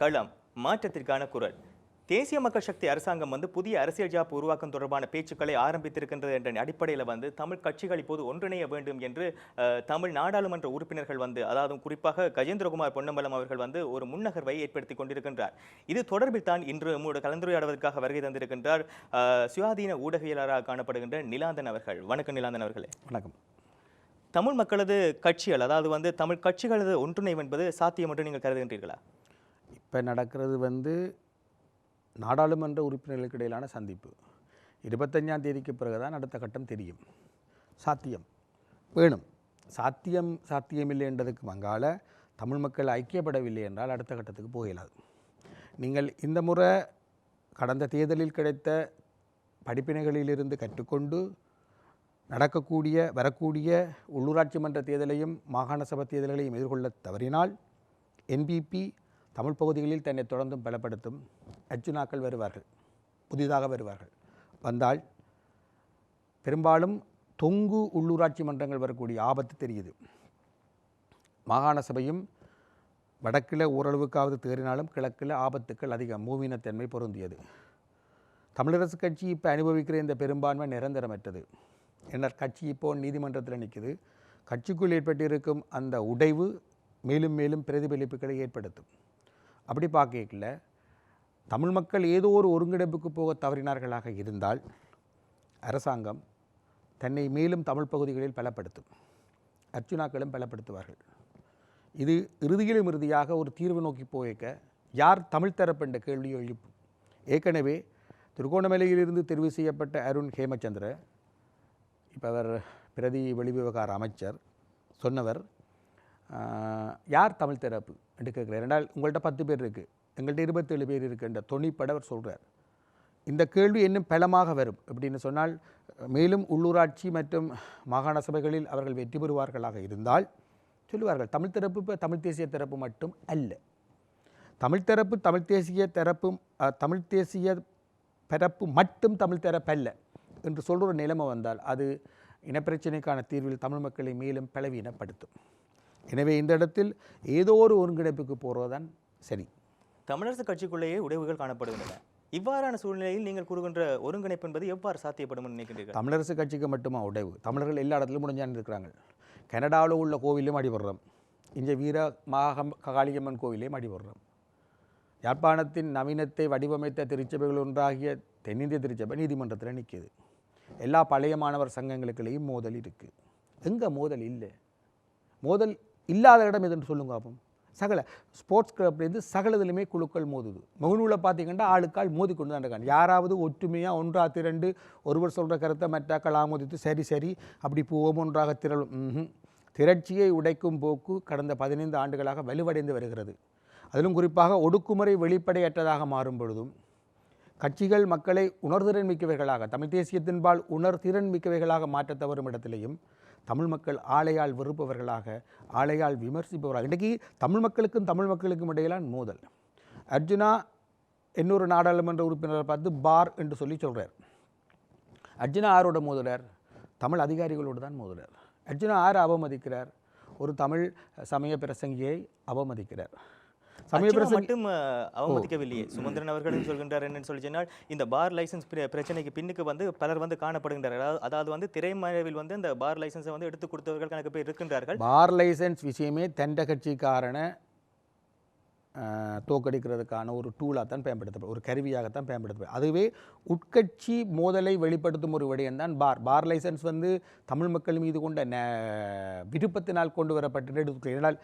களம் மாற்றத்திற்கான குரல். தேசிய மக்கள் சக்தி அரசாங்கம் புதிய அரசியல் ஜாப்பு உருவாக்கம் தொடர்பான பேச்சுக்களை ஆரம்பித்திருக்கின்றது என்ற அடிப்படையில் தமிழ் கட்சிகள் இப்போது ஒன்றிணைய வேண்டும் என்று தமிழ் நாடாளுமன்ற உறுப்பினர்கள் அதாவது குறிப்பாக கஜேந்திரகுமார் பொன்னம்பலம் அவர்கள் ஒரு முன்னகர்வை ஏற்படுத்தி கொண்டிருக்கின்றார். இது தொடர்பில் தான் இன்று கலந்துரையாடுவதற்காக வருகை தந்திருக்கின்றார் சுயாதீன ஊடகவியலாளராக காணப்படுகின்ற நிலாந்தன் அவர்கள். வணக்கம் நிலாந்தன் அவர்களே. வணக்கம். தமிழ் மக்களது கட்சிகள் அதாவது தமிழ் கட்சிகளது ஒன்றிணைவு என்பது சாத்தியம் என்று நீங்கள் கருதுகின்றீர்களா? இப்போ நடக்கிறது நாடாளுமன்ற உறுப்பினர்களுக்கு இடையிலான சந்திப்பு 25ஆம் தேதிக்கு பிறகுதான் அடுத்த கட்டம் தெரியும். சாத்தியம் வேணும். சாத்தியமில்லை என்றதுக்கு மங்கால தமிழ் மக்கள் ஐக்கியப்படவில்லை என்றால் அடுத்த கட்டத்துக்கு போகலாது. நீங்கள் இந்த முறை கடந்த தேர்தலில் கிடைத்த படிப்பினைகளிலிருந்து கற்றுக்கொண்டு வரக்கூடிய உள்ளூராட்சி மன்ற தேர்தலையும் மாகாண சபை தேர்தல்களையும் எதிர்கொள்ள தவறினால் என்பிபி தமிழ் பகுதிகளில் தன்னை தொடர்ந்தும் பலப்படுத்தும். அர்ஜுனாக்கள் வருவார்கள், புதிதாக வருவார்கள். வந்தால் பெரும்பாலும் தொங்கு உள்ளூராட்சி மன்றங்கள் வரக்கூடிய ஆபத்து தெரியுது. மாகாண சபையும் வடக்கில் ஓரளவுக்காவது தேறினாலும் கிழக்கில் ஆபத்துக்கள் அதிகம். மூவினத்தன்மை பொருந்தியது. தமிழரசு கட்சி இப்போ அனுபவிக்கிற இந்த பெரும்பான்மை நிரந்தரமற்றது. என்ன கட்சி இப்போ நீதிமன்றத்தில் நிற்குது. கட்சிக்குள் ஏற்பட்டிருக்கும் அந்த உடைவு மேலும் மேலும் பிரதிபலிப்புகளை ஏற்படுத்தும். அப்படி பார்க்கல தமிழ் மக்கள் ஏதோ ஒரு ஒருங்கிணைப்புக்கு போக தவறினார்களாக இருந்தால் அரசாங்கம் தன்னை மேலும் தமிழ் பகுதிகளில் பலப்படுத்தும். அர்ச்சுனாக்களும் பலப்படுத்துவார்கள். இது இறுதியாக ஒரு தீர்வு நோக்கி போய்க்க யார் தமிழ் தரப்பு என்ற கேள்வியை எழுப்பும். ஏற்கனவே திருகோணமலையிலிருந்து தெரிவு செய்யப்பட்ட அருண் ஹேமச்சந்திர, இப்போ அவர் பிரதி வெளிவிவகார அமைச்சர், சொன்னவர் யார் தமிழ் தரப்பு என்று கேட்குறார். ரெண்டால் உங்கள்கிட்ட 10 பேர் இருக்குது, எங்கள்கிட்ட 27 பேர் இருக்குன்ற தொனிப்பட அவர் சொல்கிறார். இந்த கேள்வி இன்னும் பலமாக வரும். எப்படின்னு சொன்னால் மேலும் உள்ளூராட்சி மற்றும் மாகாண சபைகளில் அவர்கள் வெற்றி பெறுவார்களாக இருந்தால் சொல்லுவார்கள் தமிழ் தரப்பு இப்போ தமிழ் தேசிய தரப்பு மட்டும் அல்ல. தமிழ் தரப்பு தமிழ் தேசிய பரப்பு மட்டும் தமிழ் தரப்பு அல்ல என்று சொல்கிற ஒரு நிலைமை வந்தால் அது இனப்பிரச்சனைக்கான தீர்வில் தமிழ் மக்களை மேலும் பலவீனப்படுத்தும். எனவே இந்த இடத்தில் ஏதோ ஒரு ஒருங்கிணைப்புக்கு போகிறதுதான் சரி. தமிழரசு கட்சிக்குள்ளேயே உடைவுகள் காணப்படுகின்றன. இவ்வாறான சூழ்நிலையில் நீங்கள் கூறுகின்ற ஒருங்கிணைப்பு என்பது எவ்வாறு சாத்தியப்படும் நினைக்கின்றீர்கள்? தமிழரசு கட்சிக்கு மட்டுமா உடைவு? தமிழர்கள் எல்லா இடத்துலையும் முடிஞ்சான்னு இருக்கிறாங்க. கனடாவில் உள்ள கோவிலையும் அடிபடுறோம். இங்கே காளியம்மன் கோவிலையும் அடிபடுறோம். யாழ்ப்பாணத்தின் நவீனத்தை வடிவமைத்த திருச்சபைகள் ஒன்றாகிய தென்னிந்திய திருச்சபை நீதிமன்றத்தில் நிற்கிது. எல்லா பழைய மாணவர் சங்கங்களுக்குள்ளேயும் மோதல் இருக்குது. எங்கே மோதல் இல்லை? மோதல் இல்லாத இடம் எதுன்னு சொல்லுங்க அப்போ. ஸ்போர்ட்ஸ் கிளப்லேருந்து சகலதுலையுமே குழுக்கள் மோதுது. முகநூலில் பார்த்தீங்கன்னா ஆளுக்கால் மோதி கொண்டு தான் இருக்காங்க. யாராவது ஒற்றுமையாக ஒன்றா திரண்டு ஒருவர் சொல்கிற கருத்தை மற்றாக்கள் ஆமோதித்து சரி அப்படி போவோம் ஒன்றாக திரளும். திரட்சியை உடைக்கும் போக்கு கடந்த 15 ஆண்டுகளாக வலுவடைந்து வருகிறது. அதிலும் குறிப்பாக ஒடுக்குமுறை வெளிப்படையற்றதாக மாறும் பொழுதும் கட்சிகள் மக்களை உணர்திறன் மிக்கவைகளாக தமிழ் தேசியத்தின்பால் உணர்திறன் மிக்கவைகளாக மாற்ற தவறும் இடத்திலேயும் தமிழ் மக்கள் ஆளையால் வெறுப்பவர்களாக, ஆளையால் விமர்சிப்பவர்களாக. இன்றைக்கி தமிழ் மக்களுக்கும் இடையிலான மோதல். அர்ஜுனா இன்னொரு நாடாளுமன்ற உறுப்பினரை பார்த்து பார் என்று சொல்கிறார். அர்ஜுனா யாரோட மோதுறார்? தமிழ் அதிகாரிகளோடு தான் மோதுறார். அர்ஜுனா யாரை அவமதிக்கிறார்? ஒரு தமிழ் சமய பிரசங்கியை அவமதிக்கிறார். மட்டும் அவமதிக்கவில்லையே. சுமந்திரன் அவர்களும் சொல்கின்றார் என்னன்னு சொல்லி சொன்னால் இந்த பார் லைசன்ஸ் பிரச்சனைக்கு பின்னுக்கு பலர் காணப்படுகின்றார்கள். அதாவது திரைமறைவில் இந்த பார் லைசன்ஸை எடுத்து கொடுத்தவர்கள் கணக்கு பேர் இருக்கின்றார்கள். பார் லைசன்ஸ் விஷயமே தண்ட கட்சிக்காரன தோக்கடிக்கிறதுக்கான ஒரு டூலாக தான் பயன்படுத்தப்படும், ஒரு கருவியாகத்தான் பயன்படுத்தப்படும். அதுவே உட்கட்சி மோதலை வெளிப்படுத்தும் ஒரு விடயம்தான் பார் லைசன்ஸ் தமிழ் மக்கள் மீது கொண்ட விருப்பத்தினால் கொண்டு வரப்பட்டு எடுத்துக்கிறால்.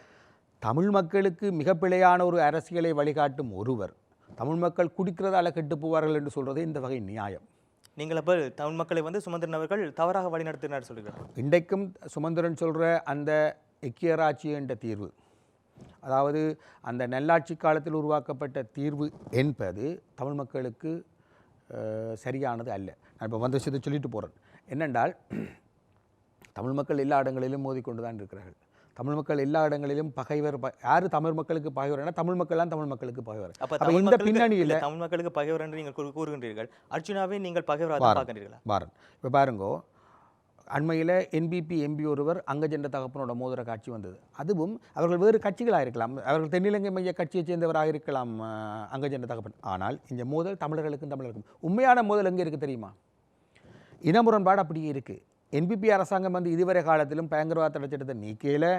தமிழ் மக்களுக்கு மிக பிழையான ஒரு அரசியலை வழிகாட்டும் ஒருவர் தமிழ் மக்கள் குடிக்கிறதால கெட்டு போவார்கள் என்று சொல்கிறது இந்த வகை நியாயம். நீங்கள் அப்போ தமிழ் மக்களை சுமந்திரன் அவர்கள் தவறாக வழிநடத்தினார் சொல்கிறார். இன்றைக்கும் சுமந்திரன் சொல்கிற அந்த ஐக்கியராட்சி என்ற தீர்வு, அதாவது அந்த நல்லாட்சி காலத்தில் உருவாக்கப்பட்ட தீர்வு என்பது தமிழ் மக்களுக்கு சரியானது அல்ல. நான் இப்போ விஷயத்தை சொல்லிட்டு போகிறேன். என்னென்றால் தமிழ் மக்கள் எல்லா இடங்களிலும் மோதிக்கொண்டு தான் இருக்கிறார்கள். தமிழ் மக்கள் எல்லா இடங்களிலும் பகைவர். யாரு தமிழ் மக்களுக்கு பகைவர்? தமிழ் மக்கள் தான் தமிழ் மக்களுக்கு பகைவர். அப்ப இந்த பின்னணியில் தமிழ் மக்களுக்கு பகைவர் என்று நீங்கள் கூறுகின்றீர்கள். அர்ஜுனாவே நீங்கள் பகைவராக பார்க்கின்றீர்களா? பாரன் இப்போ பாருங்கோ, அண்மையில் என்பிபி எம்பி ஒருவர் அங்கஜெண்ட தகப்பனோட மோதிர காட்சி வந்தது. அதுவும் அவர்கள் வேறு கட்சிகளாக இருக்கலாம், அவர்கள் தென்னிலங்கை மைய கட்சியைச் சேர்ந்தவராக இருக்கலாம் அங்கஜெண்ட தகப்பன். ஆனால் இந்த மோதல் தமிழர்களுக்கும் உண்மையான மோதல் எங்கே இருக்குது தெரியுமா? இன முரண்பாடு அப்படியே இருக்குது. என்பிபி அரசாங்கம் வந்து இதுவரை காலத்திலும் பயங்கரவாத தடை சட்டத்தை நீக்கையில்,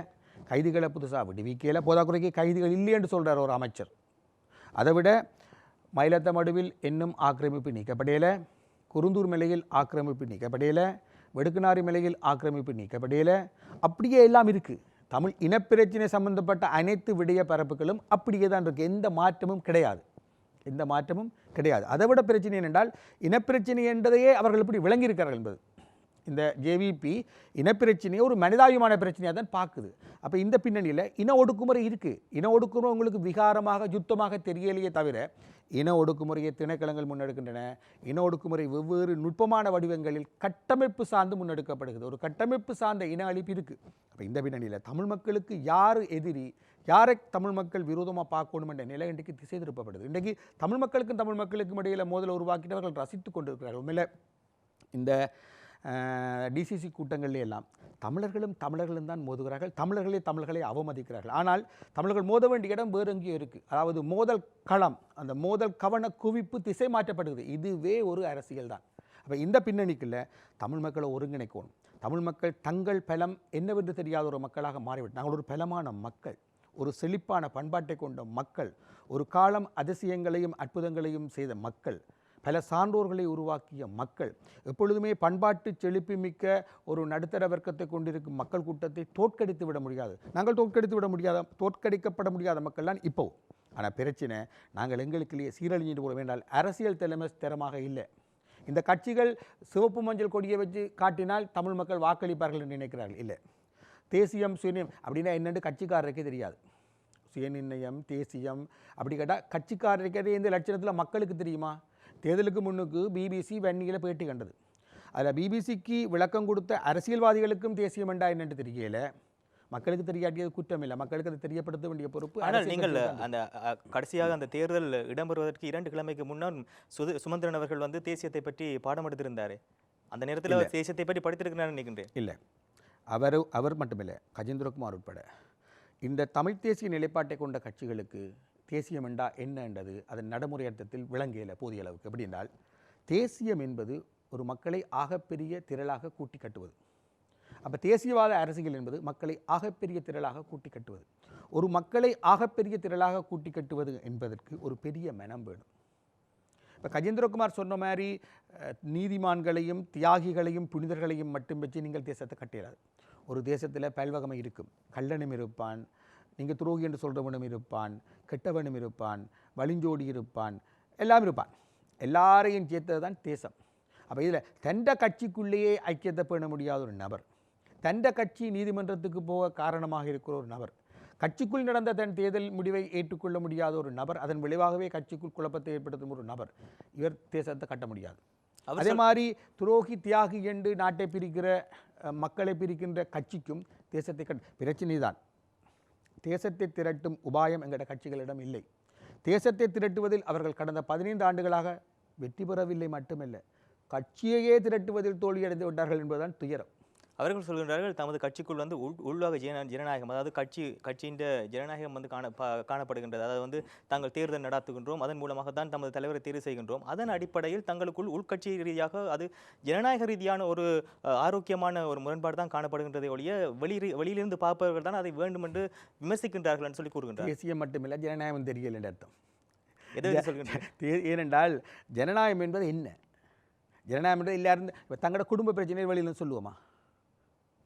கைதிகளை புதுசாக விடுவிக்கையில், போதாக்குறைக்கு கைதிகள் இல்லை என்று சொல்கிறார் ஒரு அமைச்சர். அதை விட மயிலத்த மடுவில் இன்னும் ஆக்கிரமிப்பு நீக்கப்படையில், குருந்தூர் மலையில் ஆக்கிரமிப்பு நீக்கப்படையில், வெடுக்குநாரி மலையில் ஆக்கிரமிப்பு நீக்கப்படையில், அப்படியே எல்லாம் இருக்குது. தமிழ் இனப்பிரச்சனை சம்பந்தப்பட்ட அனைத்து விடய பரப்புகளும் அப்படியே தான் இருக்குது. எந்த மாற்றமும் கிடையாது. அதை விட பிரச்சனை என்னென்றால், இனப்பிரச்சனை என்பதையே அவர்கள் எப்படி விளங்கியிருக்கிறார்கள் என்பது. இந்த ஜேவிபி இனப்பிரச்சனையை ஒரு மனிதாபிமான பிரச்சனையாக தான் பார்க்குது. அப்போ இந்த பின்னணியில் இன ஒடுக்குமுறை இருக்குது. இன ஒடுக்குமுறை உங்களுக்கு விகாரமாக யுத்தமாக தெரியலையே தவிர, இன ஒடுக்குமுறையை திணைக்களங்கள் முன்னெடுக்கின்றன. இன ஒடுக்குமுறை வெவ்வேறு நுட்பமான வடிவங்களில் கட்டமைப்பு சார்ந்து முன்னெடுக்கப்படுகிறது. ஒரு கட்டமைப்பு சார்ந்த இன அழிப்பு இருக்குது. அப்போ இந்த பின்னணியில் தமிழ் மக்களுக்கு யார் எதிரி, யாரை தமிழ் மக்கள் விரோதமாக பார்க்கணும் என்ற நிலை இன்றைக்கு திசை திருப்பப்படுது. இன்றைக்கு தமிழ் மக்களுக்கும் இடையில் மோதலை உருவாக்கினவர்கள் ரசித்து கொண்டிருக்கிறார்கள். உண்மையில் இந்த டிசிசி கூட்டங்களில் எல்லாம் தமிழர்களும் தான் மோதுகிறார்கள், தமிழர்களை அவமதிக்கிறார்கள். ஆனால் தமிழர்கள் மோத வேண்டிய இடம் வேறு எங்கேயோ இருக்குது. அதாவது மோதல் களம், அந்த மோதல் கவன குவிப்பு திசை மாற்றப்படுகிறது. இதுவே ஒரு அரசியல் தான். அப்போ இந்த பின்னணிக்குள்ள தமிழ் மக்களை ஒருங்கிணைக்கணும். தமிழ் மக்கள் தங்கள் பலம் என்னவென்று தெரியாத ஒரு மக்களாக மாறிவிட்டு, நாங்கள் ஒரு பலமான மக்கள், ஒரு செழிப்பான பண்பாட்டை கொண்ட மக்கள், ஒரு காலம் அதிசயங்களையும் அற்புதங்களையும் செய்த மக்கள், பல சான்றோர்களை உருவாக்கிய மக்கள், எப்பொழுதுமே பண்பாட்டு செழிப்பு மிக்க ஒரு நடுத்தர வர்க்கத்தை கொண்டிருக்கும் மக்கள் கூட்டத்தை தோற்கடித்து விட முடியாது. நாங்கள் தோற்கடிக்கப்பட முடியாத மக்கள் தான் இப்போ. ஆனால் பிரச்சனை, நாங்கள் எங்களுக்குள்ளேயே சீரழிஞ்சிட்டு போட வேண்டால் அரசியல் தலைமை தரமாக இல்லை. இந்த கட்சிகள் சிவப்பு மஞ்சள் கொடியை வச்சு காட்டினால் தமிழ் மக்கள் வாக்களிப்பார்கள் என்று நினைக்கிறார்கள். இல்லை, தேசியம் சுயநிர்ணயம் அப்படின்னா என்னென்று கட்சிக்காரருக்கே தெரியாது. சுயநிர்ணயம் தேசியம் அப்படி கேட்டால் கட்சிக்காரருக்கே இந்த லட்சணத்தில் மக்களுக்கு தெரியுமா? தேர்தலுக்கு முன்னுக்கு பிபிசி வன்னியில் பேட்டி கண்டது. அதில் பிபிசிக்கு விளக்கம் கொடுத்த அரசியல்வாதிகளுக்கும் தேசியம் என்றா என்னென்று தெரியல. மக்களுக்கு தெரியாட்டியது குற்றம் இல்லை, மக்களுக்கு அதை தெரியப்படுத்த வேண்டிய பொறுப்பு. ஆனால் நீங்கள் அந்த கடைசியாக அந்த தேர்தல் இடம்பெறுவதற்கு 2 கிழமைக்கு முன்னால் சுமந்திரன் அவர்கள் வந்து தேசியத்தை பற்றி பாடம் எடுத்திருந்தார். அந்த நேரத்தில் தேசியத்தை பற்றி படித்திருக்கிறார் நினைக்கின்றேன். இல்லை, அவர் மட்டுமில்லை, கஜேந்திரகுமார் உட்பட இந்த தமிழ் தேசிய நிலைப்பாட்டை கொண்ட கட்சிகளுக்கு தேசியம் என்றா என்ன என்றது அதன் நடைமுறை அர்த்தத்தில் விளங்கியல போதிய அளவுக்கு. எப்படி என்றால், தேசியம் என்பது ஒரு மக்களை ஆகப்பெரிய திரளாக கூட்டி கட்டுவது. அப்போ தேசியவாத அரசியல் என்பது மக்களை ஆகப்பெரிய திரளாக கூட்டி கட்டுவது. ஒரு மக்களை ஆகப்பெரிய திரளாக கூட்டி கட்டுவது என்பதற்கு ஒரு பெரிய மனம் வேணும். இப்போ கஜேந்திரகுமார் சொன்ன மாதிரி நீதிமான்களையும் தியாகிகளையும் புனிதர்களையும் மட்டும் வச்சு நீங்கள் தேசத்தை கட்டிடாது. ஒரு தேசத்தில் பல்வகமை இருக்கும். கள்ளனும் இருப்பான், நீங்கள் துரோகி என்று சொல்கிறவனும் இருப்பான், கெட்டவனும் இருப்பான், வலிஞ்சோடி இருப்பான், எல்லாம் இருப்பான். எல்லாரையும் சேர்த்தது தான் தேசம். அப்போ இதில் தண்ட கட்சிக்குள்ளேயே ஐக்கியத்தை பேண முடியாத ஒரு நபர், தண்ட கட்சி நீதிமன்றத்துக்கு போக காரணமாக இருக்கிற ஒரு நபர், கட்சிக்குள் நடந்த தன் தேர்தல் முடிவை ஏற்றுக்கொள்ள முடியாத ஒரு நபர், அதன் விளைவாகவே கட்சிக்குள் குழப்பத்தை ஏற்படுத்தும் ஒரு நபர், இவர் தேசத்தை கட்ட முடியாது. அதே மாதிரி துரோகி தியாகி என்று நாட்டை பிரிக்கிற மக்களை பிரிக்கின்ற கட்சிக்கும் தேசத்தை பிரச்சனை தான். தேசத்தை திரட்டும் உபாயம் எங்கட கட்சிகளிடம் இல்லை. தேசத்தை திரட்டுவதில் அவர்கள் கடந்த 15 ஆண்டுகளாக வெற்றி பெறவில்லை மட்டுமல்ல, கட்சியையே திரட்டுவதில் தோல்வியடைந்து விட்டார்கள் என்பதுதான் துயரம். அவர்கள் சொல்கின்றார்கள் தமது கட்சிக்குள் வந்து உள்வாக ஜனநாயகம், அதாவது கட்சியின் ஜனநாயகம் வந்து காணப்படுகின்றது. அதாவது வந்து தாங்கள் தேர்தல் நடாத்துகின்றோம், அதன் மூலமாக தான் தமது தலைவரை தேர்வு செய்கின்றோம். அதன் அடிப்படையில் தங்களுக்குள் உள்கட்சி ரீதியாக அது ஜனநாயக ரீதியான ஒரு ஆரோக்கியமான ஒரு முரண்பாடு தான் காணப்படுகின்றதை ஒழிய வெளியிலிருந்து பார்ப்பவர்கள் தான் அதை வேண்டும் என்று விமர்சிக்கின்றார்கள் என்று சொல்லி கூறுகின்றார். தேசியம் மட்டுமில்லை, ஜனநாயகம் தெரியல என்ற அர்த்தம். எதை சொல்கின்றனர்? ஏனென்றால் ஜனநாயகம் என்பது என்ன? ஜனநாயகம் என்பது எல்லாரும் தங்களோட குடும்ப பிரச்சனை வெளியிலும் சொல்லுவோமா?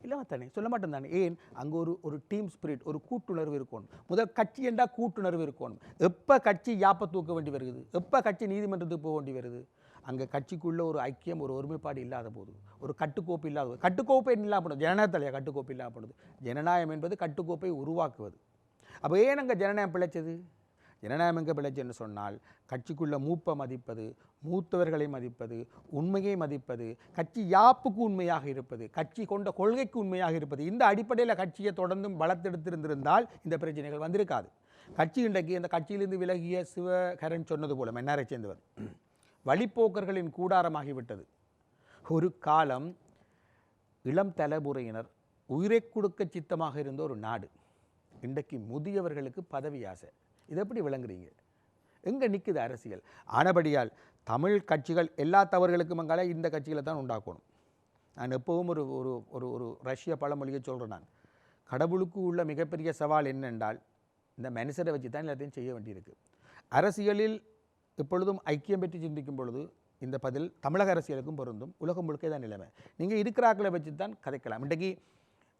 இல்லாமல் தானே, சொல்ல மாட்டேன் தானே. ஏன்? அங்கே ஒரு டீம் ஸ்பிரிட், ஒரு கூட்டுணர்வு இருக்கணும். முதல் கட்சி என்றால் கூட்டுணர்வு இருக்கணும். எப்போ கட்சி யாப்பை தூக்க வேண்டி வருது, எப்போ கட்சி நீதிமன்றத்துக்கு போக வேண்டி வருது, அங்கே கட்சிக்குள்ளே ஒரு ஐக்கியம், ஒரு ஒருமைப்பாடு இல்லாத போது, ஒரு கட்டுக்கோப்பு இல்லாத போது, கட்டுக்கோப்பை இல்லாமல் ஜனநாயகத்திலையா கட்டுக்கோப்பு இல்லாமல் ஜனநாயகம் என்பது கட்டுக்கோப்பை உருவாக்குவது. அப்போ ஏன் அங்கே ஜனநாயகம் பிழைச்சது? ஜனநாயகம் எங்கே பிழைச்சுன்னு சொன்னால், கட்சிக்குள்ள மூப்பை மதிப்பது, மூத்தவர்களை மதிப்பது, உண்மையை மதிப்பது, கட்சி யாப்புக்கு உண்மையாக இருப்பது, கட்சி கொண்ட கொள்கைக்கு உண்மையாக இருப்பது. இந்த அடிப்படையில் கட்சியை தொடர்ந்தும் வளர்த்தெடுத்திருந்திருந்தால் இந்த பிரச்சனைகள் வந்திருக்காது. கட்சி இன்றைக்கு இந்த கட்சியிலிருந்து விலகிய சிவகரன் சொன்னது போல, மன்னாரை சேர்ந்தவர், வழிப்போக்கர்களின் கூடாரமாகிவிட்டது. ஒரு காலம் இளம் தலைமுறையினர் உயிரை கொடுக்க சித்தமாக இருந்த ஒரு நாடு. இன்றைக்கு முதியவர்களுக்கு பதவி ஆசை. இதை எப்படி விளங்குறீங்க? எங்கே நிற்குது அரசியல்? ஆனபடியால் தமிழ் கட்சிகள் எல்லா தவறுகளுக்கும் அங்கால இந்த கட்சிகளை தான் உண்டாக்கணும். நான் எப்பவும் ஒரு ஒரு ஒரு ஒரு ரஷ்ய பழமொழியை சொல்கிறேன். நான் கடவுளுக்கு உள்ள மிகப்பெரிய சவால் என்னென்றால் இந்த மனுஷரை வச்சு தான் எல்லாத்தையும் செய்ய வேண்டியிருக்கு. அரசியலில் இப்பொழுதும் ஐக்கியம் பெற்று சிந்திக்கும் பொழுது இந்த பதில் தமிழக அரசியலுக்கும் பொருந்தும், உலகம் முழுக்க தான் நிலைமை. நீங்கள் இருக்கிற ஆக்களை வச்சு தான் கதைக்கலாம். இன்றைக்கு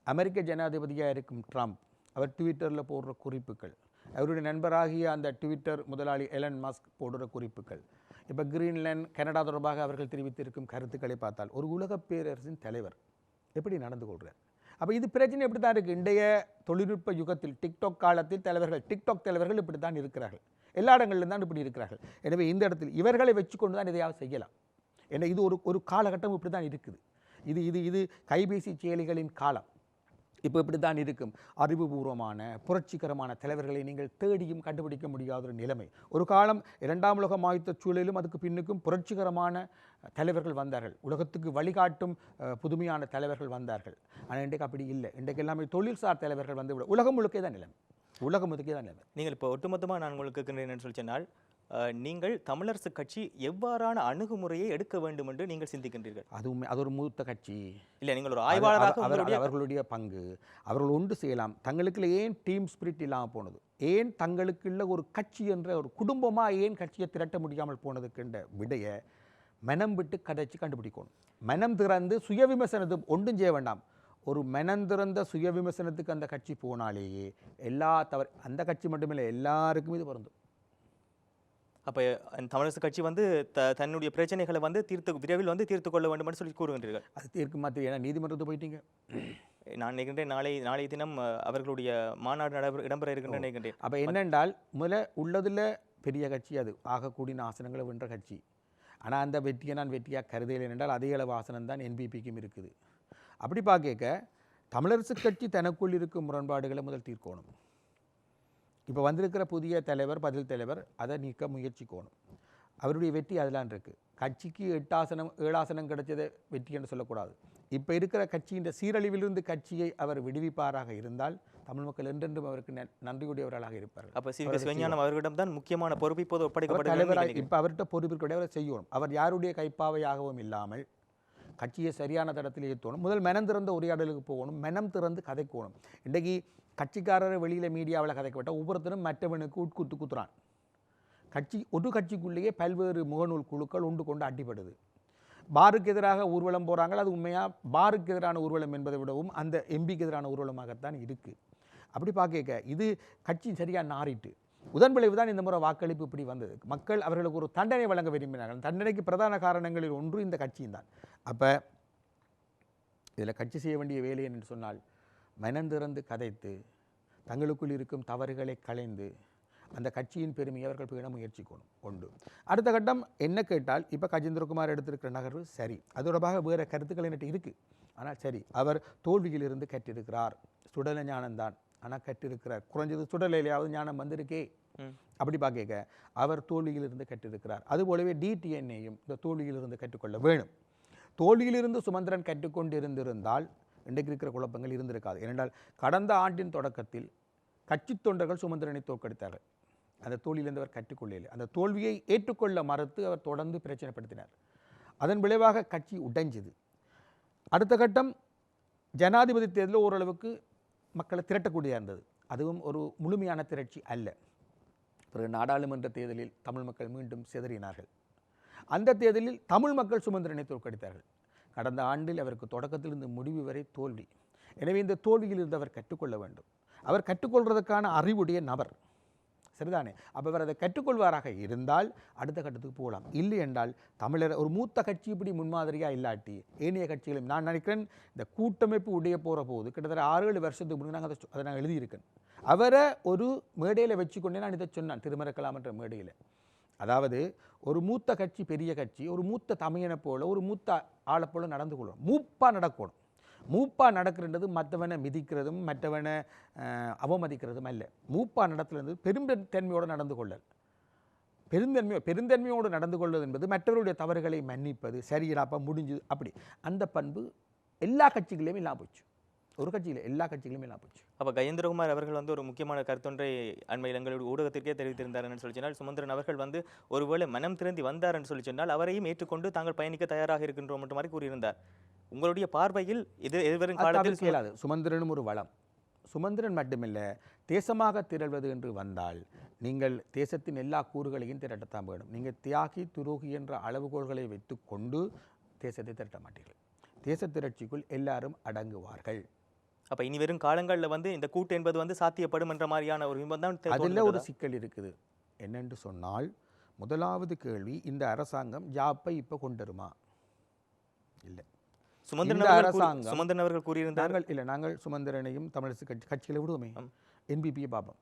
அமெரிக்க ஜனாதிபதியாக இருக்கும் ட்ரம்ப், அவர் ட்விட்டரில் போடுற குறிப்புகள், அவருடைய நண்பராகிய அந்த ட்விட்டர் முதலாளி எலன் மஸ்க் போடுற குறிப்புகள், இப்போ கிரீன்லேண்ட் கனடா தொடர்பாக அவர்கள் தெரிவித்திருக்கும் கருத்துக்களை பார்த்தால் ஒரு உலக பேரரசின் தலைவர் எப்படி நடந்து கொள்கிறார்? அப்போ இது பிரச்சனை எப்படி தான் இருக்குது. இன்றைய தொழில்நுட்ப யுகத்தில் டிக்டாக் காலத்தில் டிக்டாக் தலைவர்கள் இப்படி தான் இருக்கிறார்கள். எல்லா இடங்களிலும் தான் இப்படி இருக்கிறார்கள். எனவே இந்த இடத்தில் இவர்களை வச்சு கொண்டு தான் இதையாவது செய்யலாம். ஏன்னா இது ஒரு காலகட்டம் இப்படி தான் இருக்குது. இது இது இது கைபேசி செயலிகளின் காலம். இப்போ இப்படி தான் இருக்கும். அறிவுபூர்வமான புரட்சிகரமான தலைவர்களை நீங்கள் தேடியும் கண்டுபிடிக்க முடியாத ஒரு நிலைமை. ஒரு காலம் 2ஆம் உலக ஆயுத்த சூழலிலும் அதுக்கு பின்னுக்கும் புரட்சிகரமான தலைவர்கள் வந்தார்கள். உலகத்துக்கு வழிகாட்டும் புதுமையான தலைவர்கள் வந்தார்கள். ஆனால் இன்றைக்கு அப்படி இல்லை. இன்றைக்கு எல்லாமே தொழில்சார் தலைவர்கள் வந்து விட உலகம் முழுக்கே தான் நிலைமை. உலகம் முழுக்கே தான் நிலைமை. நீங்கள் இப்போ ஒட்டுமொத்தமாக நான் உங்களுக்கு கேட்கிறேன் சொல்லி சொன்னால், நீங்கள் தமிழரசு கட்சி எவ்வாறான அணுகுமுறையை எடுக்க வேண்டும் என்று நீங்கள் சிந்திக்கின்றீர்கள்? அது ஒரு மூத்த கட்சி இல்லை, நீங்கள் ஒரு ஆய்வாளராக அவர்களுடைய பங்கு, அவர்கள் ஒன்று செய்யலாம். தங்களுக்குள்ள ஏன் டீம் ஸ்பிரிட் இல்லாமல் போனது, ஏன் தங்களுக்குள்ள ஒரு கட்சி என்ற ஒரு குடும்பமாக ஏன் கட்சியை திரட்ட முடியாமல் போனதுக்குன்ற விடைய மனம் விட்டு கதைச்சு கண்டுபிடிக்கணும். மனம் திறந்து சுய விமர்சனத்துக்கு ஒன்றும் செய்ய வேண்டாம். ஒரு மனம் திறந்த சுய விமர்சனத்துக்கு அந்த கட்சி போனாலேயே அந்த கட்சி மட்டுமில்லை, எல்லாருக்கும் இது பொருந்தும். அப்போ தமிழரசு கட்சி வந்து தன்னுடைய பிரச்சனைகளை வந்து விரைவில் வந்து தீர்த்து கொள்ள வேண்டும் என்று சொல்லி கூறுகின்றீர்கள். அது தீர்க்க மாத்திரம் ஏன்னா நீதிமன்றத்துக்கு போயிட்டீங்க. நான் நினைக்கின்றேன் நாளை தினம் அவர்களுடைய மாநாடு இடம்பெற இருக்கின்ற நினைக்கின்றேன். அப்போ என்னென்றால் முதல்ல உள்ளதில் பெரிய கட்சி, அது ஆகக்கூடிய ஆசனங்களை வென்ற கட்சி. ஆனால் அந்த வெற்றியை நான் வெற்றியாக கருதையில் என்றால் அதே அளவு ஆசனம் தான் என்பிபிக்கும் இருக்குது. அப்படி பார்க்க தமிழரசு கட்சி தனக்குள் இருக்கும் முரண்பாடுகளை முதல் தீர்க்கணும். இப்போ வந்திருக்கிற புதிய தலைவர், பதில் தலைவர் அதை நீக்க முயற்சிக்கணும். அவருடைய வெற்றி அதெல்லாம் இருக்குது. கட்சிக்கு 7 ஆசனம் கிடைச்சதை வெற்றி என்று சொல்லக்கூடாது. இப்போ இருக்கிற கட்சியின் சீரழிவிலிருந்து கட்சியை அவர் விடுவிப்பாராக இருந்தால் தமிழ் மக்கள் என்றென்றும் அவருக்கு நன்றியுடையவர்களாக இருப்பார்கள். அப்போ சிவஞானம் அவர்களிடம் தான் முக்கியமான பொறுப்பு இப்போது ஒப்படைக்கப்பட்ட. இப்போ அவர்கிட்ட பொறுப்பிற்குடைய அவரை செய்யணும். அவர் யாருடைய கைப்பாவையாகவும் இல்லாமல் கட்சியை சரியான தடத்தில் ஏற்றணும். முதல் மனம் திறந்த உரையாடலுக்கு போகணும், மனம் திறந்து கதைக்கணும். இன்றைக்கு கட்சிக்காரரை வெளியில் மீடியாவில் கதைக்கப்பட்டால் ஒவ்வொருத்தரும் மற்றவனுக்கு உட்குத்து குத்துறான். ஒரு கட்சிக்குள்ளேயே பல்வேறு முகநூல் குழுக்கள் உண்டு கொண்டு அடிபடுது. பாருக்கு எதிராக ஊர்வலம் போகிறாங்க. அது உண்மையாக பாருக்கு எதிரான ஊர்வலம் என்பதை விடவும் அந்த எம்பிக்கு எதிரான ஊர்வலமாகத்தான் இருக்குது. அப்படி பார்க்க இது கட்சி சரியாக நாறிட்டு உதன் விளைவு தான் இந்த முறை வாக்களிப்பு இப்படி வந்தது. மக்கள் அவர்களுக்கு ஒரு தண்டனை வழங்க விரும்பினார்கள். தண்டனைக்கு பிரதான காரணங்களில் ஒன்று இந்த கட்சியும் தான். அப்போ இதில் கட்சி செய்ய வேண்டிய வேலை என்று சொன்னால் மனந்திறந்து கதைத்து தங்களுக்குள் இருக்கும் தவறுகளை களைந்து அந்த கட்சியின் பெருமையை அவர்கள் பேண முயற்சிக்கணும். ஒன்று. அடுத்த கட்டம் என்ன கேட்டால், இப்போ கஜேந்திரகுமார் எடுத்திருக்கிற நகர்வு சரி, அது தொடர்பாக வேறு கருத்துக்கள் என்னட்டு இருக்குது. ஆனால் சரி, அவர் தோல்வியிலிருந்து கற்றிருக்கிறார். சுடல ஞானம்தான், ஆனால் கற்றிருக்கிறார். குறைஞ்சது சுடலையாவது ஞானம் வந்திருக்கே. அப்படி பார்க்க அவர் தோல்வியிலிருந்து கற்றிருக்கிறார். அதுபோலவே டிடிஎன்ஏயும் இந்த தோல்வியிலிருந்து கற்றுக்கொள்ள வேணும். தோல்வியிலிருந்து சுமந்திரன் கற்றுக்கொண்டு இருந்திருந்தால் இன்றைக்கு இருக்கிற குழப்பங்கள் இருந்திருக்காது. ஏனென்றால் கடந்த ஆண்டின் தொடக்கத்தில் கட்சி தொண்டர்கள் சுமந்திரனை தோற்கடித்தார்கள். அந்த தோல்வியிலிருந்து அவர் கற்றுக்கொள்ளவில்லை. அந்த தோல்வியை ஏற்றுக்கொள்ள மறுத்து அவர் தொடர்ந்து பிரச்சனைப்படுத்தினார். அதன் விளைவாக கட்சி உடைஞ்சுது. அடுத்த கட்டம் ஜனாதிபதி தேர்தலில் ஓரளவுக்கு மக்களை திரட்டக்கூடியதாக இருந்தது. அதுவும் ஒரு முழுமையான திரட்சி அல்ல. பிறகு நாடாளுமன்ற தேர்தலில் தமிழ் மக்கள் மீண்டும் சிதறினார்கள். அந்த தேர்தலில் தமிழ் மக்கள் சுமந்திரனை தோற்கடித்தார்கள். கடந்த ஆண்டில் அவருக்கு தொடக்கத்திலிருந்து முடிவு வரை தோல்வி. எனவே இந்த தோல்வியிலிருந்து அவர் கற்றுக்கொள்ள வேண்டும். அவர் கற்றுக்கொள்வதற்கான அறிவுடைய நபர், சரிதானே? அப்போ அவர் அதை கற்றுக்கொள்வாராக இருந்தால் அடுத்த கட்டத்துக்கு போகலாம். இல்லை என்றால் தமிழர் ஒரு மூத்த கட்சி இப்படி முன்மாதிரியாக இல்லாட்டி ஏனைய கட்சிகளும், நான் நினைக்கிறேன் இந்த கூட்டமைப்பு உடைய போகிற போது கிட்டத்தட்ட 6-7 வருஷத்துக்கு முன்னாடி நாங்கள் அதை நான் எழுதியிருக்கேன். அவரை ஒரு மேடையில் வச்சுக்கொண்டே நான் இதை சொன்னான், திருமறக்கலாம் என்ற மேடையில். அதாவது ஒரு மூத்த கட்சி, பெரிய கட்சி, ஒரு மூத்த தமிழனை போல ஒரு மூத்த ஆளை போல நடந்து கொள்ளணும். மூப்பாக நடக்கணும். மூப்பாக நடக்கிறது மற்றவனை மிதிக்கிறதும் மற்றவனை அவமதிக்கிறதும் அல்ல. மூப்பாக நடத்துறது பெருந்தன்மையோடு நடந்து கொள்ளல். பெருந்தன்மையோடு நடந்து கொள்வது என்பது மற்றவருடைய தவறுகளை மன்னிப்பது, சரியில்லாப்ப முடிஞ்சு அப்படி அந்த பண்பு எல்லா கட்சிகளையும் இல்லாம போச்சு. ஒரு கட்சியில் எல்லா கட்சிகளுமே இல்லாம போச்சு. அப்ப கஜேந்திரகுமார் அவர்கள் வந்து ஒரு முக்கியமான கருத்தொன்றை அண்மையில் எங்களுடைய ஊடகத்திற்கே தெரிவித்திருந்தார்னு சொல்லி சொன்னால், சுமந்திரன் அவர்கள் வந்து ஒருவேளை மனம் திருந்தி வந்தார்ன்னு சொல்லி சொன்னால் அவரையும் ஏற்றுக்கொண்டு தாங்கள் பயணிக்க தயாராக இருக்கின்றோம் என்ற மாதிரி கூறியிருந்தார். உங்களுடைய பார்வையில் இது எதிர்வரும் காலத்தில் இயலாது. சுமந்திரனும் ஒரு வளம். சுமந்திரன் மட்டுமில்ல, தேசமாக திரள்வது என்று வந்தால் நீங்கள் தேசத்தின் எல்லா கூறுகளையும் திரட்டத்தான் வேணும். நீங்கள் தியாகி துரோகி என்ற அளவுகோல்களை வைத்துக்கொண்டு தேசத்தை திரட்ட மாட்டீர்கள். தேச திரட்சிக்குள் எல்லாரும் அடங்குவார்கள். அப்ப இனி வரும் காலங்களில் வந்து இந்த கூட்டு என்பது வந்து சாத்தியப்படும் என்ற மாதிரியான ஒரு பிம்பம் தான் அதில் ஒரு சிக்கல் இருக்குது. என்னென்று சொன்னால், முதலாவது கேள்வி, இந்த அரசாங்கம் ஜாப்பை இப்போ கொண்டுருமா? இல்லை. சுமந்திரன் அவர்கள் கூறியிருந்தார்கள். இல்லை, நாங்கள் சுமந்திரனையும் தமிழரசு கட்சிகளை விடுவோமே, என்பிபியை பார்ப்போம்.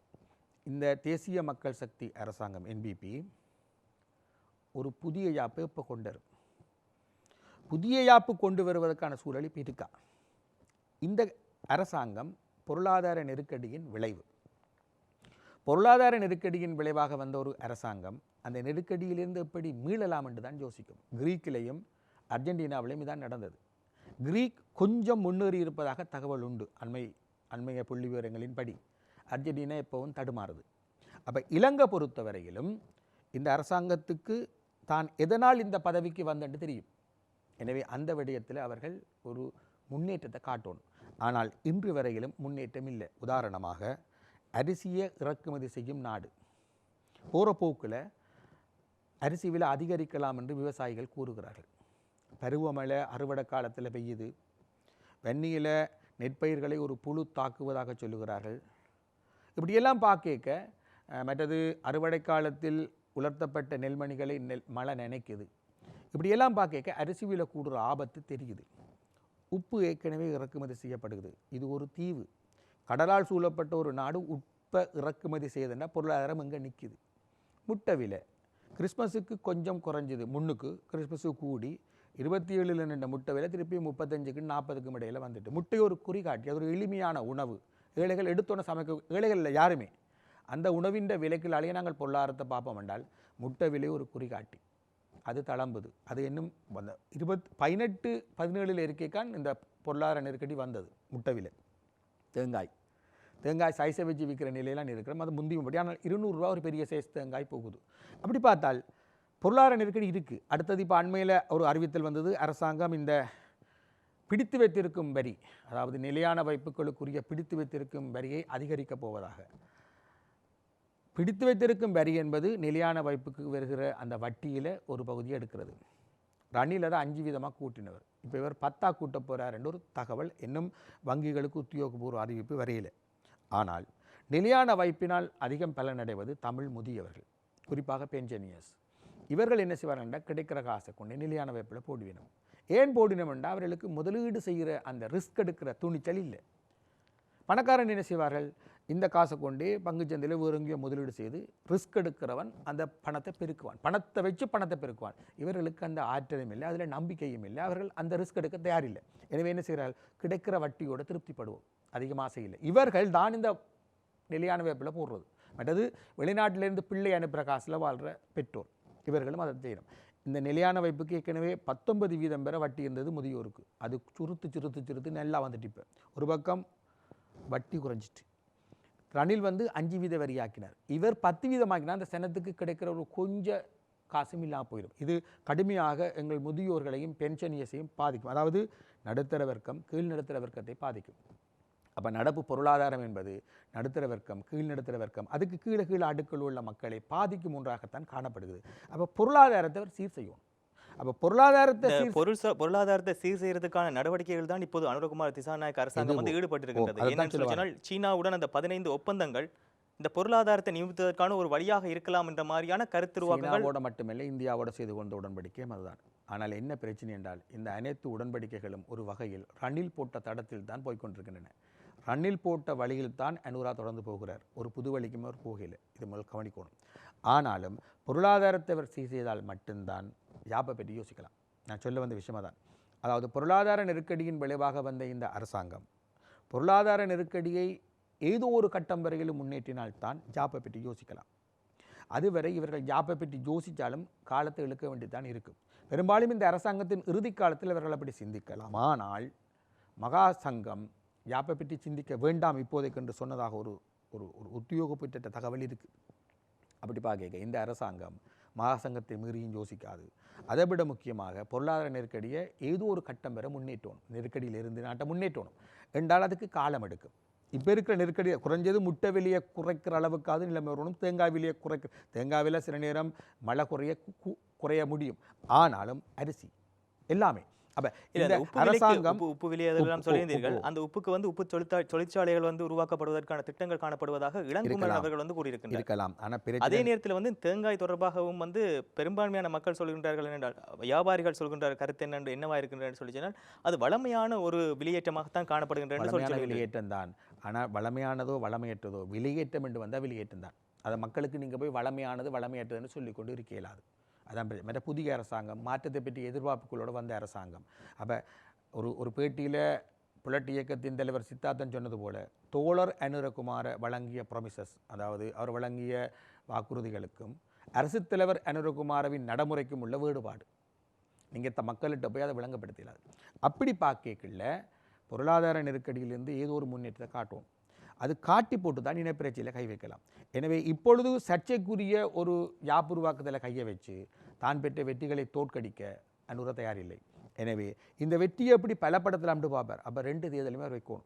இந்த தேசிய மக்கள் சக்தி அரசாங்கம் என்பிபி ஒரு புதிய யாப்பை இப்போ கொண்டு வரும். புதிய யாப்பு கொண்டு வருவதற்கான சூழல் இப்போ இருக்கா? இந்த அரசாங்கம் பொருளாதார நெருக்கடியின் விளைவு. பொருளாதார நெருக்கடியின் விளைவாக வந்த ஒரு அரசாங்கம் அந்த நெருக்கடியிலிருந்து எப்படி மீளலாம் என்று தான் யோசிக்கும். கிரீக்கிலையும் அர்ஜென்டினாவிலையும் இதான் நடந்தது. கிரீக் கொஞ்சம் முன்னேறி இருப்பதாக தகவல் உண்டு. அண்மைய புள்ளி விவரங்களின் படி அர்ஜென்டினா எப்பவும் தடுமாறுது. அப்போ இலங்கை பொறுத்தவரையிலும் இந்த அரசாங்கத்துக்கு தான் எதனால் இந்த பதவிக்கு வந்தென்று தெரியும். எனவே அந்த விடயத்தில் அவர்கள் ஒரு முன்னேற்றத்தை காட்டணும். ஆனால் இன்று வரையிலும் முன்னேற்றம் இல்லை. உதாரணமாக, அரிசியை இறக்குமதி செய்யும் நாடு போகிற போக்கில் அரிசி விலை அதிகரிக்கலாம் என்று விவசாயிகள் கூறுகிறார்கள். பருவமழை அறுவடை காலத்தில் பெய்யுது. வெந்நியில் நெற்பயிர்களை ஒரு புழு தாக்குவதாக சொல்லுகிறார்கள். இப்படியெல்லாம் பார்க்க மற்றது அறுவடை காலத்தில் உலர்த்தப்பட்ட நெல்மணிகளை மழை நினைக்குது. இப்படியெல்லாம் பார்க்க அரிசி விலை கூடுற ஆபத்து தெரியுது. உப்பு ஏற்கனவே இறக்குமதி செய்யப்படுகிறது. இது ஒரு தீவு. கடலால் சூழப்பட்ட ஒரு நாடு உப்பை இறக்குமதி செய்யுதுன்னா பொருளாதாரம் எங்கே நிற்குது? முட்டை விலை கிறிஸ்மஸுக்கு கொஞ்சம் குறைஞ்சிது. முன்னுக்கு கிறிஸ்மஸுக்கு கூடி 27 நின்ற முட்டை விலை திருப்பி 35க்கு 40க்கும் இடையில் வந்துட்டு. முட்டை ஒரு குறிகாட்டி, அது ஒரு எளிமையான உணவு. ஏழைகள் எடுத்தோன்னு சமைக்க, ஏழைகளில் யாருமே அந்த உணவின் விலைக்குள்ளாலேயே நாங்கள் பொருளாதாரத்தை பார்ப்போம் என்றால் முட்டை விலை ஒரு குறிகாட்டி. அது தளம்புது. அது இன்னும் 18-17 இருக்கைக்கான் இந்த பொருளாதார நெருக்கடி வந்தது. முட்டை விலை, தேங்காய் சைஸை வச்சு விற்கிற நிலையெல்லாம் இருக்கிறோம். அது முந்தியும்படி. ஆனால் 200 ரூபா ஒரு பெரிய சைஸ் தேங்காய் போகுது. அப்படி பார்த்தால் பொருளாதார நெருக்கடி இருக்குது. அடுத்தது இப்போ அண்மையில் ஒரு அறிவித்தல் வந்தது. அரசாங்கம் இந்த பிடித்து வைத்திருக்கும் வரி, அதாவது நிலையான வைப்புகளுக்குரிய பிடித்து வைத்திருக்கும் வரியை அதிகரிக்கப் போவதாக. பிடித்து வைத்திருக்கும் வரி என்பது நிலையான வைப்புக்கு வருகிற அந்த வட்டியில் ஒரு பகுதியை எடுக்கிறது. ரணில் அதை 5% கூட்டினவர். இப்போ இவர் 10 கூட்ட போகிறார் என்ற ஒரு தகவல் இன்னும் வங்கிகளுக்கு உத்தியோகபூர்வ அறிவிப்பு வரையில. ஆனால் நிலையான வைப்பினால் அதிகம் பலனடைவது தமிழ் முதியவர்கள், குறிப்பாக பென்ஷனியர்ஸ். இவர்கள் என்ன செய்வார்கள் என்றால், கிடைக்கிற காசை கொண்டு நிலையான வைப்பில் போடுவினோம். ஏன் போடினோம் என்றால், அவர்களுக்கு முதலீடு செய்கிற அந்த ரிஸ்க் எடுக்கிற துணிச்சல் இல்லை. பணக்காரன் என்ன செய்வார்கள்? இந்த காசை கொண்டே பங்குச்சந்தையில் வேறு எங்கேயோ முதலீடு செய்து ரிஸ்க் எடுக்கிறவன் அந்த பணத்தை பெருக்குவான். பணத்தை வச்சு பணத்தை பெருக்குவான். இவர்களுக்கு அந்த ஆற்றலும் இல்லை, அதில் நம்பிக்கையும் இல்லை. அவர்கள் அந்த ரிஸ்க் எடுக்க தயாரில்லை. எனவே என்ன செய்கிறார்கள்? கிடைக்கிற வட்டியோடு திருப்திப்படுவோம், அதிகமாக ஆசை இல்லை. இவர்கள் தான் இந்த நிலையான வைப்பில் போடுறது. மற்றது வெளிநாட்டிலேருந்து பிள்ளை அனுப்புகிற காசில் வாழ்கிற பெற்றோர், இவர்களும் அதை செய்யணும். இந்த நிலையான வைப்புக்கு ஏற்கனவே 19% வரை வட்டி இருந்தது முதியோருக்கு. அது சுருத்து நல்லா வந்துட்டு இப்போ ஒரு பக்கம் வட்டி குறைஞ்சிட்டு. ரணில் 5% வரியாக்கினார். இவர் 10% ஆக்கினார். அந்த சனத்துக்கு கிடைக்கிற ஒரு கொஞ்சம் காசும் இல்லாமல் போயிடும். இது கடுமையாக எங்கள் முதியோர்களையும் பென்ஷனியர்ஸையும் பாதிக்கும். அதாவது நடுத்தர வர்க்கம் கீழ் நடுத்தர வர்க்கத்தை பாதிக்கும். அப்போ நடப்பு பொருளாதாரம் என்பது நடுத்தர வர்க்கம், கீழ் நடுத்தர வர்க்கம், அதுக்கு கீழே அடுக்குள் உள்ள மக்களை பாதிக்கும் ஒன்றாகத்தான் காணப்படுகிறது. அப்போ பொருளாதாரத்தை அவர் சீர் செய்யும். அப்போ பொருளாதாரத்தை சீர் செய்யறதுக்கான நடவடிக்கைகள் தான் இப்போது அனுரகுமார் திசாநாயக்க அரசாங்கம் ஈடுபட்டிருக்கின்றது. என்னன்னு சொன்னால், சீனாவுடன் அந்த 15 ஒப்பந்தங்கள் இந்த பொருளாதாரத்தை நிமித்துவதற்கான ஒரு வழியாக இருக்கலாம் என்ற மாதிரியான கருத்துருவாக்கங்களோட மட்டுமில்லை, இந்தியாவோட செய்து கொண்ட உடன்படிக்கையும் அதுதான். ஆனால் என்ன பிரச்சனை என்றால், இந்த அனைத்து உடன்படிக்கைகளும் ஒரு வகையில் ரணில் போட்ட தடத்தில் தான் போய்கொண்டிருக்கின்றன. ரணில் போட்ட வழியில் தான் அனுரா தொடர்ந்து போகிறார். ஒரு புது வழிக்குமே ஒரு போகலை. இது முதல் கவனிக்கணும். ஆனாலும் பொருளாதாரத்தை அவர் சீர் செய்தால் மட்டும்தான் யாப்பை பற்றி யோசிக்கலாம். நான் சொல்ல வந்த விஷயமாக தான். அதாவது பொருளாதார நெருக்கடியின் விளைவாக வந்த இந்த அரசாங்கம் பொருளாதார நெருக்கடியை ஏதோ ஒரு கட்டம் வரையிலும் முன்னேற்றினால்தான் ஜாப்பை பற்றி யோசிக்கலாம். அதுவரை இவர்கள் ஜாப்பை பற்றி யோசித்தாலும் காலத்தை இழுக்க வேண்டியதுதான் இருக்கும். பெரும்பாலும் இந்த அரசாங்கத்தின் இறுதி காலத்தில் இவர்கள் அப்படி சிந்திக்கலாம். ஆனால் மகா சங்கம் யாப்பை பற்றி சிந்திக்க வேண்டாம் இப்போதைக்கு என்று சொன்னதாக ஒரு ஒரு ஒரு உத்தியோகப்பட்ட தகவல் இருக்குது. அப்படி பார்க்க இந்த அரசாங்கம் மகாசங்கத்தை மீறியும் யோசிக்காது. அதை விட முக்கியமாக பொருளாதார நெருக்கடியை ஏதோ ஒரு கட்டம் பெற முன்னேற்றணும், நெருக்கடியிலிருந்து நாட்டை முன்னேற்றணும் என்றால் அதுக்கு காலம் எடுக்கும். இப்போ இருக்கிற நெருக்கடியை குறைஞ்சது முட்டை விலையை குறைக்கிற அளவுக்காவது நிலைமை வரணும். தேங்காய் விலையை தேங்காய் விலை சில நேரம் மழை குறைய முடியும். ஆனாலும் அரிசி எல்லாமே அப்ப இந்த அரசாங்கம் உப்பு விலை அதெல்லாம் சொல்லியிருந்தீர்கள். அந்த உப்புக்கு வந்து உப்பு தொழிற்சாலைகள் வந்து உருவாக்கப்படுவதற்கான திட்டங்கள் காணப்படுவதாக இளங்குமரன் அவர்கள் வந்து கூறியிருக்கிறார். ஆனால் அதே நேரத்தில் வந்து தேங்காய் தொடர்பாகவும் வந்து பெரும்பான்மையான மக்கள் சொல்கின்றார்கள் என்றால், வியாபாரிகள் சொல்கின்ற கருத்து என்னவா இருக்கின்றன சொல்லி சொன்னால் அது வளமையான ஒரு வெளியேற்றமாகத்தான் காணப்படுகின்றன. வெளியேற்றம் தான். ஆனால் வளமையானதோ வளமையற்றதோ வெளியேற்றம் என்று வந்தால் வெளியேற்றம் தான். அதை மக்களுக்கு நீங்கள் போய் வளமையானது வளமையற்றதுன்னு சொல்லிக்கொண்டு இருக்க இயலாது. அதான் மற்ற புதிய அரசாங்கம் மாற்றத்தை பற்றி எதிர்பார்ப்புகளோடு வந்த அரசாங்கம். அப்போ ஒரு பேட்டியில் புலட் இயக்கத்தின் தலைவர் சித்தார்த்தன் சொன்னது போல தோழர் அனுரகுமார வழங்கிய ப்ரொமிசஸ், அதாவது அவர் வழங்கிய வாக்குறுதிகளுக்கும் அரசு தலைவர் அனுரகுமாரவின் நடைமுறைக்கும் உள்ள வேறுபாடு நீங்கள் மக்கள்கிட்ட போய் அதை விளங்கப்படுத்தலாது. அப்படி பார்க்கல பொருளாதார நெருக்கடியிலிருந்து ஏதோ ஒரு முன்னேற்றத்தை காட்டுவோம். அது காட்டி போட்டு தான் இனப்பிரச்சையில் கை வைக்கலாம். எனவே இப்பொழுது சர்ச்சைக்குரிய ஒரு யாப்புருவாக்குதலை கையை வச்சு தான் பெற்ற வெற்றிகளை தோற்கடிக்க அனுர தயாரில்லை. எனவே இந்த வெற்றியை எப்படி பலப்படுத்தலாம்னு பார்ப்பார். அப்போ 2 தேர்தலுமே அவர் வைக்கணும்.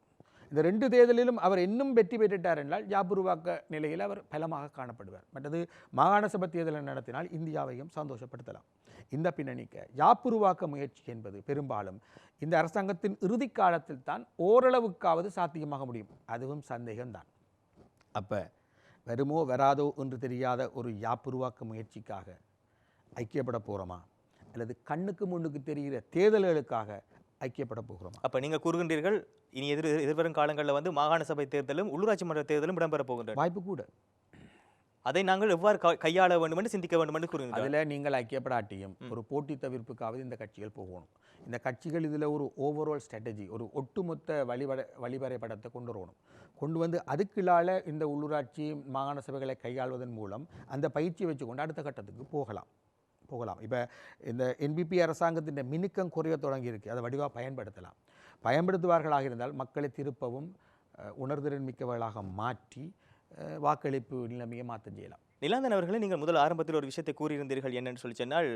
இந்த 2 தேர்தலிலும் அவர் இன்னும் வெற்றி பெற்றுட்டார் என்றால் யாப்புருவாக்க நிலையில் அவர் பலமாக காணப்படுவார். மற்றது மாகாண சபை தேர்தலை நடத்தினால் இந்தியாவையும் சந்தோஷப்படுத்தலாம். இந்த பின்னணிக்க யாப்புருவாக்க முயற்சி என்பது பெரும்பாலும் இந்த அரசாங்கத்தின் இறுதி காலத்தில் தான் ஓரளவுக்காவது சாத்தியமாக முடியும். அதுவும் சந்தேகம்தான். அப்போ வருமோ வராதோ என்று தெரியாத ஒரு யாப்புருவாக்க முயற்சிக்காக ஐக்கியப்பட போகிறோமா, அல்லது கண்ணுக்கு முன்னுக்கு தெரிகிற தேர்தல்களுக்காக ஐக்கியப்பட போகிறோமா? அப்போ நீங்கள் கூறுகின்றீர்கள் இனி எதிர்வரும் காலங்களில் வந்து மாகாண சபை தேர்தலும் உள்ளூராட்சி மன்ற தேர்தலும் இடம்பெற போகின்றன. வாய்ப்பு கூட. அதை நாங்கள் எவ்வாறு கையாள வேண்டும் என்று சிந்திக்க வேண்டும் என்று கூறுகிறீர்கள். அதில் நீங்கள் ஐக்கியப்படாட்டியும் ஒரு போட்டி தவிர்ப்புக்காவது இந்த கட்சிகள் போகணும். இந்த கட்சிகள் இதில் ஒரு ஓவரால் ஸ்ட்ராட்டஜி, ஒரு ஒட்டுமொத்த வழிவரைபடத்தை கொண்டு வரணும். கொண்டு வந்து அதுக்குள்ளால இந்த உள்ளூராட்சி மாகாண சபைகளை கையாள்வதன் மூலம் அந்த பயிற்சியை வச்சுக்கொண்டு அடுத்த கட்டத்துக்கு போகலாம். இப்போ இந்த என்பிபி அரசாங்கத்தின் மினுக்கம் குறைய தொடங்கியிருக்கு. அதை வடிவாக பயன்படுத்துவார்களாக இருந்தால் மக்களை திருப்பவும் உணர்திறன் மிக்கவர்களாக மாற்றி வாக்களிப்பு நிலைமையை மாற்றம் செய்யலாம். நிலாந்தன் அவர்களே, நீங்கள் முதல் ஆரம்பத்தில் ஒரு விஷயத்தை கூறியிருந்தீர்கள் என்னன்னு சொல்லி சொன்னால்,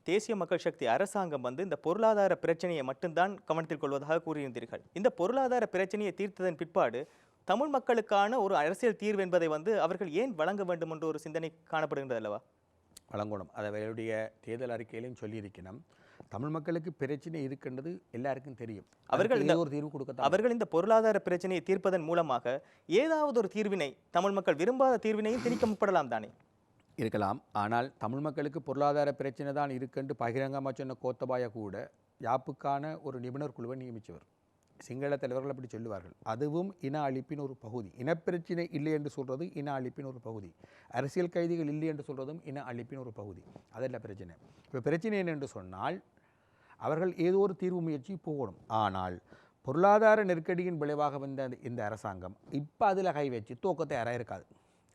தேசிய மக்கள் சக்தி அரசாங்கம் வந்து இந்த பொருளாதார பிரச்சனையை மட்டும்தான் கவனத்தில் கொள்வதாக கூறியிருந்தீர்கள். இந்த பொருளாதார பிரச்சனையை தீர்த்ததன் பிற்பாடு தமிழ் மக்களுக்கான ஒரு அரசியல் தீர்வு என்பதை வந்து அவர்கள் ஏன் வழங்க வேண்டும் என்ற ஒரு சிந்தனை காணப்படுகின்றது அல்லவா? வழங்கணும். அதை அவருடைய தேர்தல் அறிக்கையிலையும் சொல்லியிருக்கணும். தமிழ் மக்களுக்கு பிரச்சனை இருக்கின்றது எல்லாருக்கும் தெரியும். அவர்கள் இந்த பொருளாதார பிரச்சனையை தீர்ப்பதன் மூலமாக ஏதாவது ஒரு தீர்வினை, தமிழ் மக்கள் விரும்பாத தீர்வினையும் திணிக்கப்படலாம் தானே? இருக்கலாம். ஆனால் தமிழ் மக்களுக்கு பொருளாதார பிரச்சனை தான் இருக்குன்னு பகிரங்கமாக சொன்ன கோத்தபாய கூட யாப்புக்கான ஒரு நிபுணர் குழுவை நியமித்தவர். சிங்கள தலைவர்கள் அப்படி சொல்லுவார்கள். அதுவும் இன அழிப்பின் ஒரு பகுதி. இனப்பிரச்சனை இல்லை என்று சொல்கிறது இன அழிப்பின் ஒரு பகுதி. அரசியல் கைதிகள் இல்லை என்று சொல்கிறதும் இன அழிப்பின் ஒரு பகுதி. அதெல்லாம் பிரச்சனை. இப்போ பிரச்சனை என்னென்று சொன்னால் அவர்கள் ஏதோ ஒரு தீர்வு முயற்சி போகணும். ஆனால் பொருளாதார நெருக்கடியின் விளைவாக வந்த இந்த அரசாங்கம் இப்போ அதில் கை வச்சு தூக்கத்தை யாராக இருக்காது.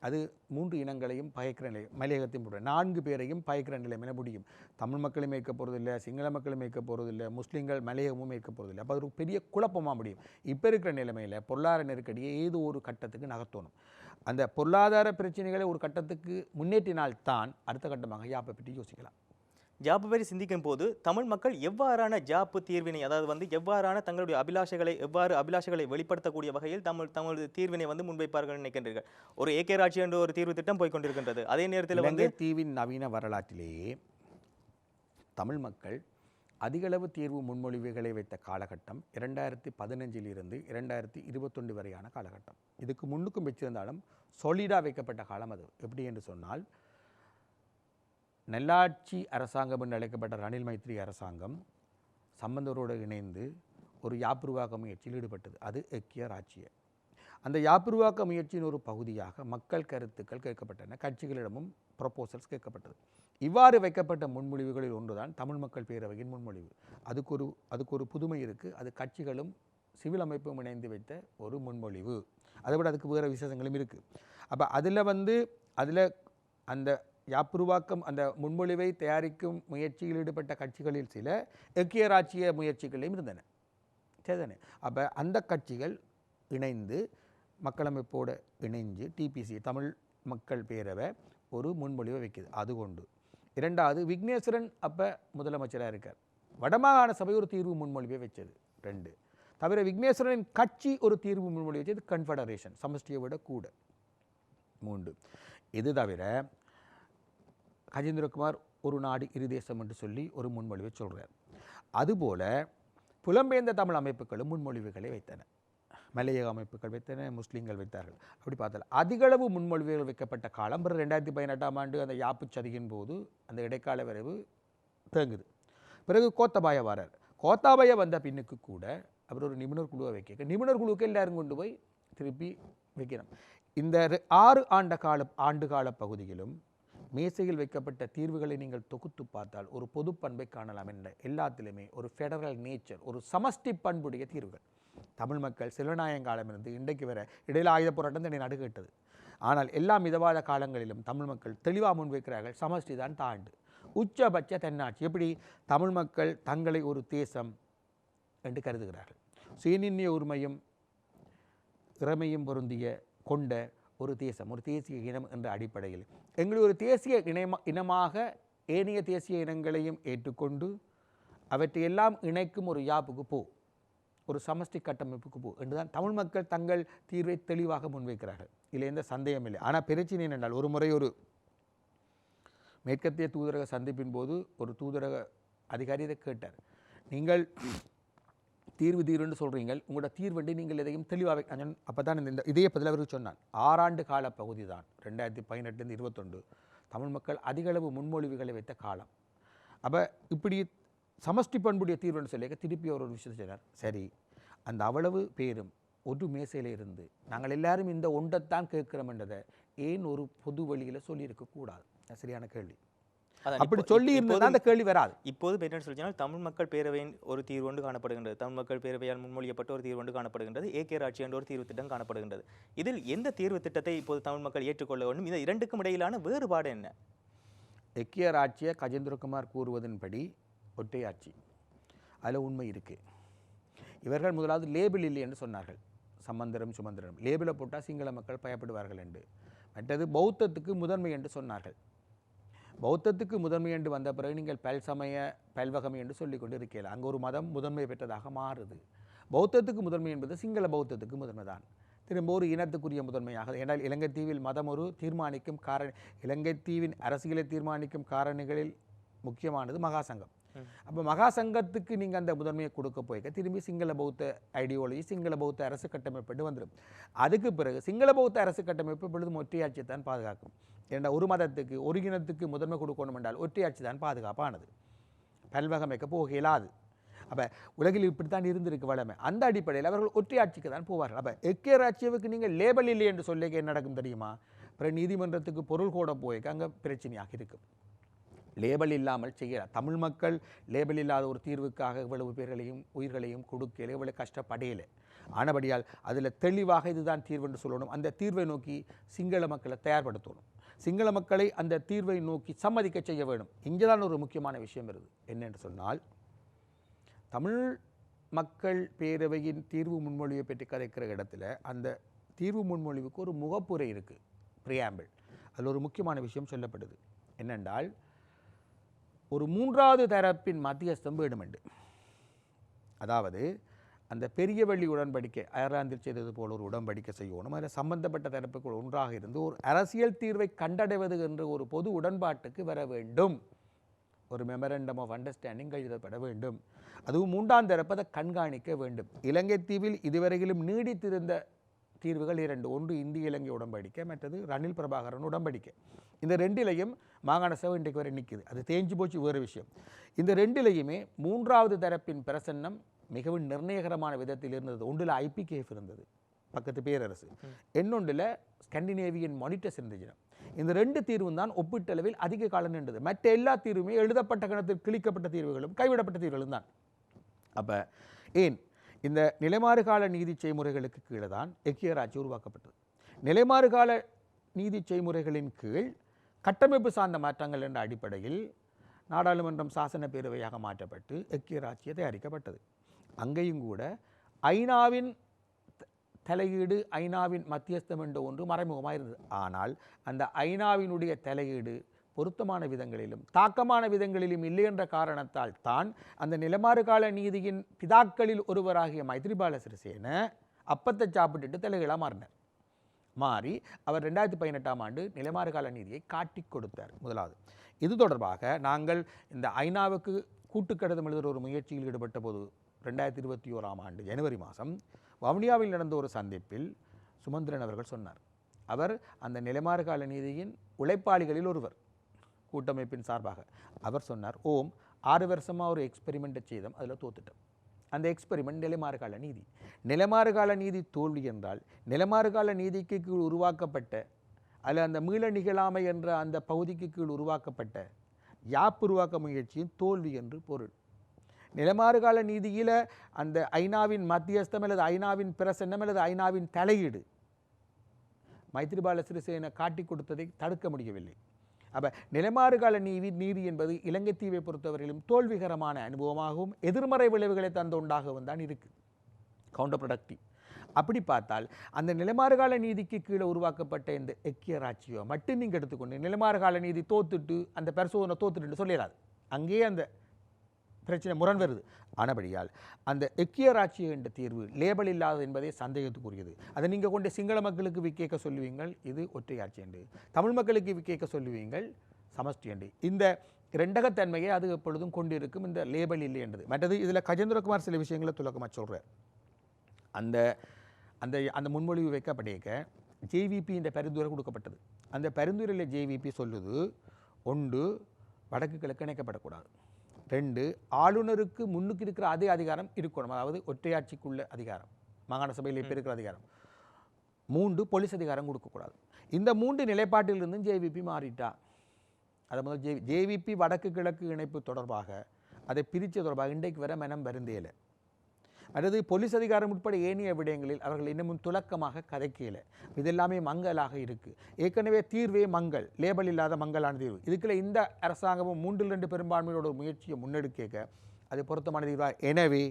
அது 3 இனங்களையும் பகைக்கிற நிலை, மலையகத்தையும் 4 பேரையும் பகைக்கிற நிலைமையில முடியும். தமிழ் மக்களும் மேய்க்க போகிறதில்லை, சிங்கள மக்களும் மேய்க்க போகிறதில்லை, முஸ்லீம்கள் மலையகமும் மேய்க்க போகிறதில்லை. அப்போ அது ஒரு பெரிய குழப்பமாக முடியும். இப்போ இருக்கிற நிலைமையில் பொருளாதார நெருக்கடியை ஏதோ ஒரு கட்டத்துக்கு நகர்த்தணும். அந்த பொருளாதார பிரச்சனைகளை ஒரு கட்டத்துக்கு முன்னேற்றினால்தான் அடுத்த கட்டமாக யாப்பை பற்றி யோசிக்கலாம். ஜாப்பு பற்றி சிந்திக்கும் போது தமிழ் மக்கள் எவ்வாறான ஜாப்பு தீர்வினை, அதாவது வந்து எவ்வாறான தங்களுடைய அபிலாஷைகளை வெளிப்படுத்தக்கூடிய வகையில் தமிழ் தீர்வினை வந்து முன்வைப்பார்கள் நினைக்கின்றீர்கள்? ஒரு ஏகே ராட்சி என்ற ஒரு தீர்வு திட்டம் போய்கொண்டிருக்கின்றது. அதே நேரத்தில் வந்து தீவின் நவீன வரலாற்றிலேயே தமிழ் மக்கள் அதிகளவு தீர்வு முன்மொழிவுகளை வைத்த காலகட்டம் 2015 2021 வரையான காலகட்டம். இதுக்கு முன்னுக்கும் வச்சிருந்தாலும் சொலிடாக வைக்கப்பட்ட காலம் அது. எப்படி என்று சொன்னால், நல்லாட்சி அரசாங்கம் என்று அழைக்கப்பட்ட ரணில் மைத்ரி அரசாங்கம் சம்பந்தரோடு இணைந்து ஒரு யாப்புருவாக்க முயற்சியில் ஈடுபட்டது. அது ஐக்கிய ராச்சிய. அந்த யாப்புருவாக்க முயற்சியின் ஒரு பகுதியாக மக்கள் கருத்துக்கள் கேட்கப்பட்டன, கட்சிகளிடமும் ப்ரொபோசல்ஸ் கேட்கப்பட்டது. இவ்வாறு வைக்கப்பட்ட முன்மொழிவுகளில் ஒன்றுதான் தமிழ் மக்கள் பேரவையின் முன்மொழிவு. அதுக்கு ஒரு புதுமை இருக்குது. அது கட்சிகளும் சிவில் அமைப்பும் இணைந்து வைத்த ஒரு முன்மொழிவு. அதை விட அதுக்கு வேறு விசேஷங்களும் இருக்குது. அப்போ அதில் அந்த யாப்புருவாக்கம் அந்த முன்மொழிவை தயாரிக்கும் முயற்சியில் ஈடுபட்ட கட்சிகளில் சில ஐக்கிய ராச்சிய முயற்சிகளையும் இருந்தன. சரிதானே? அப்போ அந்த கட்சிகள் இணைந்து மக்களமைப்போடு இணைஞ்சு டிபிசி தமிழ் மக்கள் பேரவை ஒரு முன்மொழிவை வைக்குது. அது கொண்டு இரண்டாவது விக்னேஸ்வரன் அப்போ முதலமைச்சராக இருக்கார். வடமாகாண சபை ஒரு தீர்வு முன்மொழிவை வச்சது 2. தவிர விக்னேஸ்வரனின் கட்சி ஒரு தீர்வு முன்மொழி வச்சது கன்ஃபெடரேஷன், சமஷ்டியை விட கூட 3. இது தவிர கஜேந்திரகுமார் ஒரு நாடு இரு தேசம் என்று சொல்லி ஒரு முன்மொழிவை சொல்கிறார். அதுபோல புலம்பெயர்ந்த தமிழ் அமைப்புகளும் முன்மொழிவுகளை வைத்தன. மலையக அமைப்புகள் வைத்தன, முஸ்லீம்கள் வைத்தார்கள். அப்படி பார்த்தால் அதிகளவு முன்மொழிவுகள் வைக்கப்பட்ட காலம் 2018ஆம் ஆண்டு அந்த யாப்பு சதியின் போது அந்த இடைக்கால வரைவு தேங்குது. பிறகு கோத்தபாய வரார். கோத்தாபாய வந்த பின்னுக்கு கூட அவர் ஒரு நிபுணர் குழுவை வைக்க, நிபுணர் குழுவுக்கு எல்லாரும் கொண்டு போய் திருப்பி வைக்கணும். இந்த 6 ஆண்டுகால பகுதியிலும் மேசையில் வைக்கப்பட்ட தீர்வுகளை நீங்கள் தொகுத்து பார்த்தால் ஒரு பொது பண்பை காணலாம். என்ற எல்லாத்திலுமே ஒரு ஃபெடரல் நேச்சர், ஒரு சமஷ்டி பண்புடைய தீர்வுகள். தமிழ் மக்கள் சிலநாயங்காலமிருந்து இன்றைக்கு வர இடையில ஆயுத போராட்டம் தன்னை நடுகேட்டது. ஆனால் எல்லா மிதவாத காலங்களிலும் தமிழ் மக்கள் தெளிவாக முன்வைக்கிறார்கள், சமஷ்டி தான் தாண்டு, உச்சபட்ச தன்னாட்சி. எப்படி தமிழ் மக்கள் தங்களை ஒரு தேசம் என்று கருதுகிறார்கள். சுயநிர்ணய உரிமையும் இறமையும் பொருந்திய கொண்ட ஒரு தேசம், ஒரு தேசிய இனம் என்ற அடிப்படையில் எங்களை ஒரு தேசிய இனமாக ஏனைய தேசிய இனங்களையும் ஏற்றுக்கொண்டு அவற்றையெல்லாம் இணைக்கும் ஒரு யாப்புக்கு போ, ஒரு சமஷ்டி கட்டமைப்புக்கு போ என்றுதான் தமிழ் மக்கள் தங்கள் தீர்வை தெளிவாக முன்வைக்கிறார்கள். இதில் எந்த சந்தேகம் இல்லை. ஆனால் பிரச்சனை என்னென்றால், ஒரு முறை ஒரு மேற்கத்திய தூதரக சந்திப்பின் போது ஒரு தூதரக அதிகாரி இதை கேட்டார். நீங்கள் தீர்வுன்னு சொல்கிறீங்க, உங்களோட தீர்வண்டி நீங்கள் எதையும் தெளிவாக அப்போ தான் இந்த இதே பதில் அவருக்கு சொன்னான். 6 ஆண்டு கால பகுதி தான் 2018 21 தமிழ் மக்கள் அதிகளவு முன்மொழிவுகளை வைத்த காலம். அப்போ இப்படி சமஷ்டி பண்புடைய தீர்வுன்னு சொல்லி திருப்பி ஒரு விஷயத்தை சொன்னார். சரி, அந்த அவ்வளவு பேரும் ஒரு மேசையில் இருந்து நாங்கள் எல்லாரும் இந்த ஒன்றைத்தான் கேட்கிறோம் என்றதை ஏன் ஒரு பொது வழியில் சொல்லியிருக்கக்கூடாது? சரியான கேள்வி. அப்படி சொல்லி இருந்தால் அந்த கேள்வி வராது. இப்போது என்ன சொல்லினால் தமிழ் மக்கள் பேரவையின் ஒரு தீர்வு ஒன்று காணப்படுகின்றது, தமிழ் மக்கள் பேரவையால் முன்மொழியப்பட்ட ஒரு தீர்வு ஒன்று காணப்படுகின்றது, ஏகே ராட்சி என்ற ஒரு தீர்வு திட்டம் காணப்படுகின்றது. இதில் எந்த தீர்வு திட்டத்தை இப்போது தமிழ் மக்கள் ஏற்றுக்கொள்ள வேண்டும்? இந்த இரண்டுக்கும் இடையிலான வேறுபாடு என்ன? ஏகே ராட்சியை கஜேந்திரகுமார் கூறுவதன்படி ஒற்றையாட்சி, அதில் உண்மை இருக்குது. இவர்கள் முதலாவது லேபிள் இல்லை என்று சொன்னார்கள். சம்பந்தரம் சுமந்திரம் லேபிளை போட்டால் சிங்கள மக்கள் பயப்படுவார்கள் என்று. மற்றது பௌத்தத்துக்கு முதன்மை என்று சொன்னார்கள். பௌத்தத்துக்கு முதன்மை என்று வந்த பிறகு நீங்கள் பல்சமய பல்வகமை என்று சொல்லிக் கொண்டு இருக்கீர்கள். அங்கே ஒரு மதம் முதன்மை பெற்றதாக மாறுது. பௌத்தத்துக்கு முதன்மை என்பது சிங்கள பௌத்தத்துக்கு முதன்மை தான். திரும்ப ஒரு இனத்துக்குரிய முதன்மையாக. ஏனால் இலங்கை தீவில் மதம் ஒரு தீர்மானிக்கும் இலங்கை தீவின் அரசியலை தீர்மானிக்கும் காரணிகளில் முக்கியமானது மகாசங்கம். அப்போ மகாசங்கத்துக்கு நீங்கள் அந்த முதன்மையை கொடுக்க போய்க்க திரும்பி சிங்கள பௌத்த ஐடியாலஜி, சிங்கள பௌத்த அரசு கட்டமைப்பு வந்துடும். அதுக்கு பிறகு சிங்கள பௌத்த அரசு கட்டமைப்பு இப்பொழுது ஒற்றையாட்சியை தான் பாதுகாக்கும். ஏன்னா ஒரு மதத்துக்கு ஒரு இனத்துக்கு முதன்மை கொடுக்கணும் என்றால் ஒற்றையாட்சி தான் பாதுகாப்பானது, பல்வகமைக்க போக இயலாது. அப்போ உலகில் இப்படித்தான் இருந்திருக்கு வளமை. அந்த அடிப்படையில் அவர்கள் ஒற்றையாட்சிக்கு தான் போவார்கள். அப்போ எக்கே ராட்சியவுக்கு நீங்கள் லேபல் இல்லை என்று சொல்லி என்ன நடக்கும் தெரியுமா? அப்புறம் நீதிமன்றத்துக்கு பொருள் கூட போய்க்க அங்கே பிரச்சனையாக இருக்கும். லேபல் இல்லாமல் செய்யலாம். தமிழ் மக்கள் லேபல் இல்லாத ஒரு தீர்வுக்காக இவ்வளவு பேர்களையும் உயிர்களையும் கொடுக்கல, இவ்வளவு கஷ்டப்படையலை. ஆனபடியால் அதில் தெளிவாக இதுதான் தீர்வு என்று சொல்லணும். அந்த தீர்வை நோக்கி சிங்கள மக்களை தயார்படுத்தணும். சிங்கள மக்களை அந்த தீர்வை நோக்கி சம்மதிக்க செய்ய வேண்டும். இங்கே தான் ஒரு முக்கியமான விஷயம் இருக்குது. என்னென்று சொன்னால், தமிழ் மக்கள் பேரவையின் தீர்வு முன்மொழிவை பற்றி கதைக்கிற இடத்துல அந்த தீர்வு முன்மொழிவுக்கு ஒரு முகப்புரை இருக்குது, பிரியாம்பிள். அதில் ஒரு முக்கியமான விஷயம் சொல்லப்படுது. என்னென்றால், ஒரு 3வது தரப்பின் மத்தியஸ்தம் வேண்டுமெண்டு. அதாவது அந்த பெரிய வள்ளி உடன்படிக்கை அயர்லாந்தில் செய்தது போல் ஒரு உடன்படிக்கை செய்யணும். அதில் சம்பந்தப்பட்ட தரப்புகள் ஒன்றாக இருந்து ஒரு அரசியல் தீர்வை கண்டடைவது என்ற ஒரு பொது உடன்பாட்டுக்கு வர வேண்டும். ஒரு மெமரண்டம் ஆஃப் அண்டர்ஸ்டாண்டிங் எழுதப்பட வேண்டும். அதுவும் 3ஆம் தரப்பு அதை கண்காணிக்க வேண்டும். இலங்கை தீவில் இதுவரையிலும் நீடித்திருந்த தீர்வுகள் 2. ஒன்று இந்திய இலங்கை உடன்படிக்கை, மற்றது ரணில் பிரபாகரன் உடன்படிக்கை. இந்த 2லையும் மாகாண சபை இன்றைக்கு வரை நிற்குது. அது தேஞ்சு போச்சு, வேறு விஷயம். இந்த 2லையுமே 3வது தரப்பின் பிரசன்னம் மிகவும் நிர்ணயகரமான விதத்தில் இருந்தது. ஒன்றில் ஐபிகேஎஃப் இருந்தது, பக்கத்து பேரரசு. இன்னொன்றில் ஸ்கண்டினேவியன் மானிட்டர்ஸ் இருந்துச்சு. இந்த 2 தீர்வும் தான் ஒப்பீட்டளவில் அதிக காலம் நின்றது. மற்ற எல்லா தீர்வுமே எழுதப்பட்ட கணத்தில் கிழிக்கப்பட்ட தீர்வுகளும் கைவிடப்பட்ட தீர்வுகளும் தான். அப்போ ஏன் இந்த நிலைமாறு கால நீதி செய்முறைகளுக்கு கீழே தான் ஐக்கிய ராட்சி உருவாக்கப்பட்டது. நிலைமாறு கால நீதி செய்முறைகளின் கீழ் கட்டமைப்பு சார்ந்த மாற்றங்கள் என்ற அடிப்படையில் நாடாளுமன்றம் சாசன பேரவையாக மாற்றப்பட்டு ஐக்கிய ராட்சியை தயாரிக்கப்பட்டது. அங்கேயும் கூட ஐநாவின் தலையீடு, ஐநாவின் மத்தியஸ்தம் என்ற ஒன்று மறைமுகமாக இருந்தது. ஆனால் அந்த ஐநாவினுடைய தலையீடு பொருத்தமான விதங்களிலும் தாக்கமான விதங்களிலும் இல்லை என்ற காரணத்தால் தான் அந்த நிலமாறு கால நீதியின் பிதாக்களில் ஒருவராகிய மைத்ரிபால சிறிசேன அப்பத்தை சாப்பிட்டுட்டு தலைகீழாக மாறினார். மாறி அவர் 2018ஆம் ஆண்டு நிலமாறு கால நீதியை காட்டி கொடுத்தார். முதலாவது இது தொடர்பாக நாங்கள் இந்த ஐநாவுக்கு கூட்டுக்கடிதம் எழுதுகிற ஒரு முயற்சியில் ஈடுபட்ட போது 2021ஆம் ஆண்டு ஜனவரி மாதம் வவுனியாவில் நடந்த ஒரு சந்திப்பில் சுமந்திரன் அவர்கள் சொன்னார். அவர் அந்த நிலமாறு கால நீதியின் உழைப்பாளிகளில் ஒருவர், கூட்டமைப்பின் சார்பாக அவர் சொன்னார், 6 வருஷமாக ஒரு எக்ஸ்பெரிமெண்ட்டை செய்தோம், அதில் தோத்துட்டோம். அந்த எக்ஸ்பெரிமெண்ட் நிலமாறு கால நீதி. நிலமாறு கால நீதி தோல்வி என்றால் நிலமாறு கால நீதிக்கு கீழ் உருவாக்கப்பட்ட அல்ல அந்த மீள நிகழாமை என்ற அந்த பகுதிக்கு கீழ் உருவாக்கப்பட்ட யாப் உருவாக்க முயற்சியின் தோல்வி என்று பொருள். நிலமாறு கால நீதியில் அந்த ஐநாவின் மத்தியஸ்தம் அல்லது ஐநாவின் பிரசன்னம் அல்லது ஐநாவின் தலையீடு மைத்ரிபால சிறிசேன காட்டி கொடுத்ததை தடுக்க முடியவில்லை. அப்போ நிலமாறு கால நீதி என்பது இலங்கை தீவை பொறுத்தவரையிலும் தோல்விகரமான அனுபவமாகவும் எதிர்மறை விளைவுகளை தந்த உண்டாகவும் தான் இருக்குது, கவுண்டர் ப்ரொடக்டிவ். அப்படி பார்த்தால் அந்த நிலமாறு கால நீதிக்கு கீழே உருவாக்கப்பட்ட இந்த ஐக்கிய ராச்சியம் மட்டும் நீங்கள் எடுத்துக்கொண்டு நிலமாறு கால நீதி தோத்துட்டு அந்த பரிசோதனை தோத்துட்டு சொல்லிடாது, அங்கேயே அந்த பிரச்சனை முரண் வருது. ஆனபடியால் அந்த ஐக்கிய ராச்சியம் என்ற தீர்வு லேபல் இல்லாதது என்பதை சந்தேகத்துக்குரியது. அதை நீங்கள் கொண்டு சிங்கள மக்களுக்கு விற்க சொல்லுவீங்கள், இது ஒற்றையாட்சி என்று. தமிழ் மக்களுக்கு விற்க சொல்லுவீங்கள், சமஷ்டி என்று. இந்த இரண்டகத்தன்மையை அது எப்பொழுதும் கொண்டிருக்கும் இந்த லேபல் இல்லை என்றது. மற்றது இதில் கஜேந்திரகுமார் சில விஷயங்களை துலக்கமாக சொல்கிறார். அந்த அந்த அந்த முன்மொழிவு வைக்கப்பட்டிருக்க ஜேவிபி என்ற பரிந்துரை கொடுக்கப்பட்டது. அந்த பரிந்துரையில் ஜேவிபி சொல்லுது, 1 வடக்கு கிழக்கு இணைக்கப்படக்கூடாது, 2 ஆளுநருக்கு முன்னுக்கு இருக்கிற அதே அதிகாரம் இருக்கணும், அதாவது ஒற்றையாட்சிக்குள்ள அதிகாரம், மாகாண சபையில் இப்போ இருக்கிற அதிகாரம், 3 போலீஸ் அதிகாரம் கொடுக்கக்கூடாது. இந்த 3 நிலைப்பாட்டிலிருந்தும் ஜேவிபி மாறிட்டா. அதை முதல் ஜேவிபி வடக்கு கிழக்கு இணைப்பு தொடர்பாக அதை பிரித்த தொடர்பாக இன்றைக்கு வர மனம் வருந்தேலை. அடுத்து போலீஸ் அதிகாரம் உட்பட ஏனைய விடயங்களில் அவர்கள் இன்னமும் துலக்கமாக கதைக்கல. இதெல்லாமே மங்கலாக இருக்குது. ஏற்கனவே தீர்வே மங்கள், லேபல் இல்லாத மங்கலான தீர்வு. இதுக்குள்ள இந்த அரசாங்கமும் 3/2 பெரும்பான்மையோட ஒரு முயற்சியை முன்னெடுக்க அது பொருத்தமான தீர்வாக. எனவே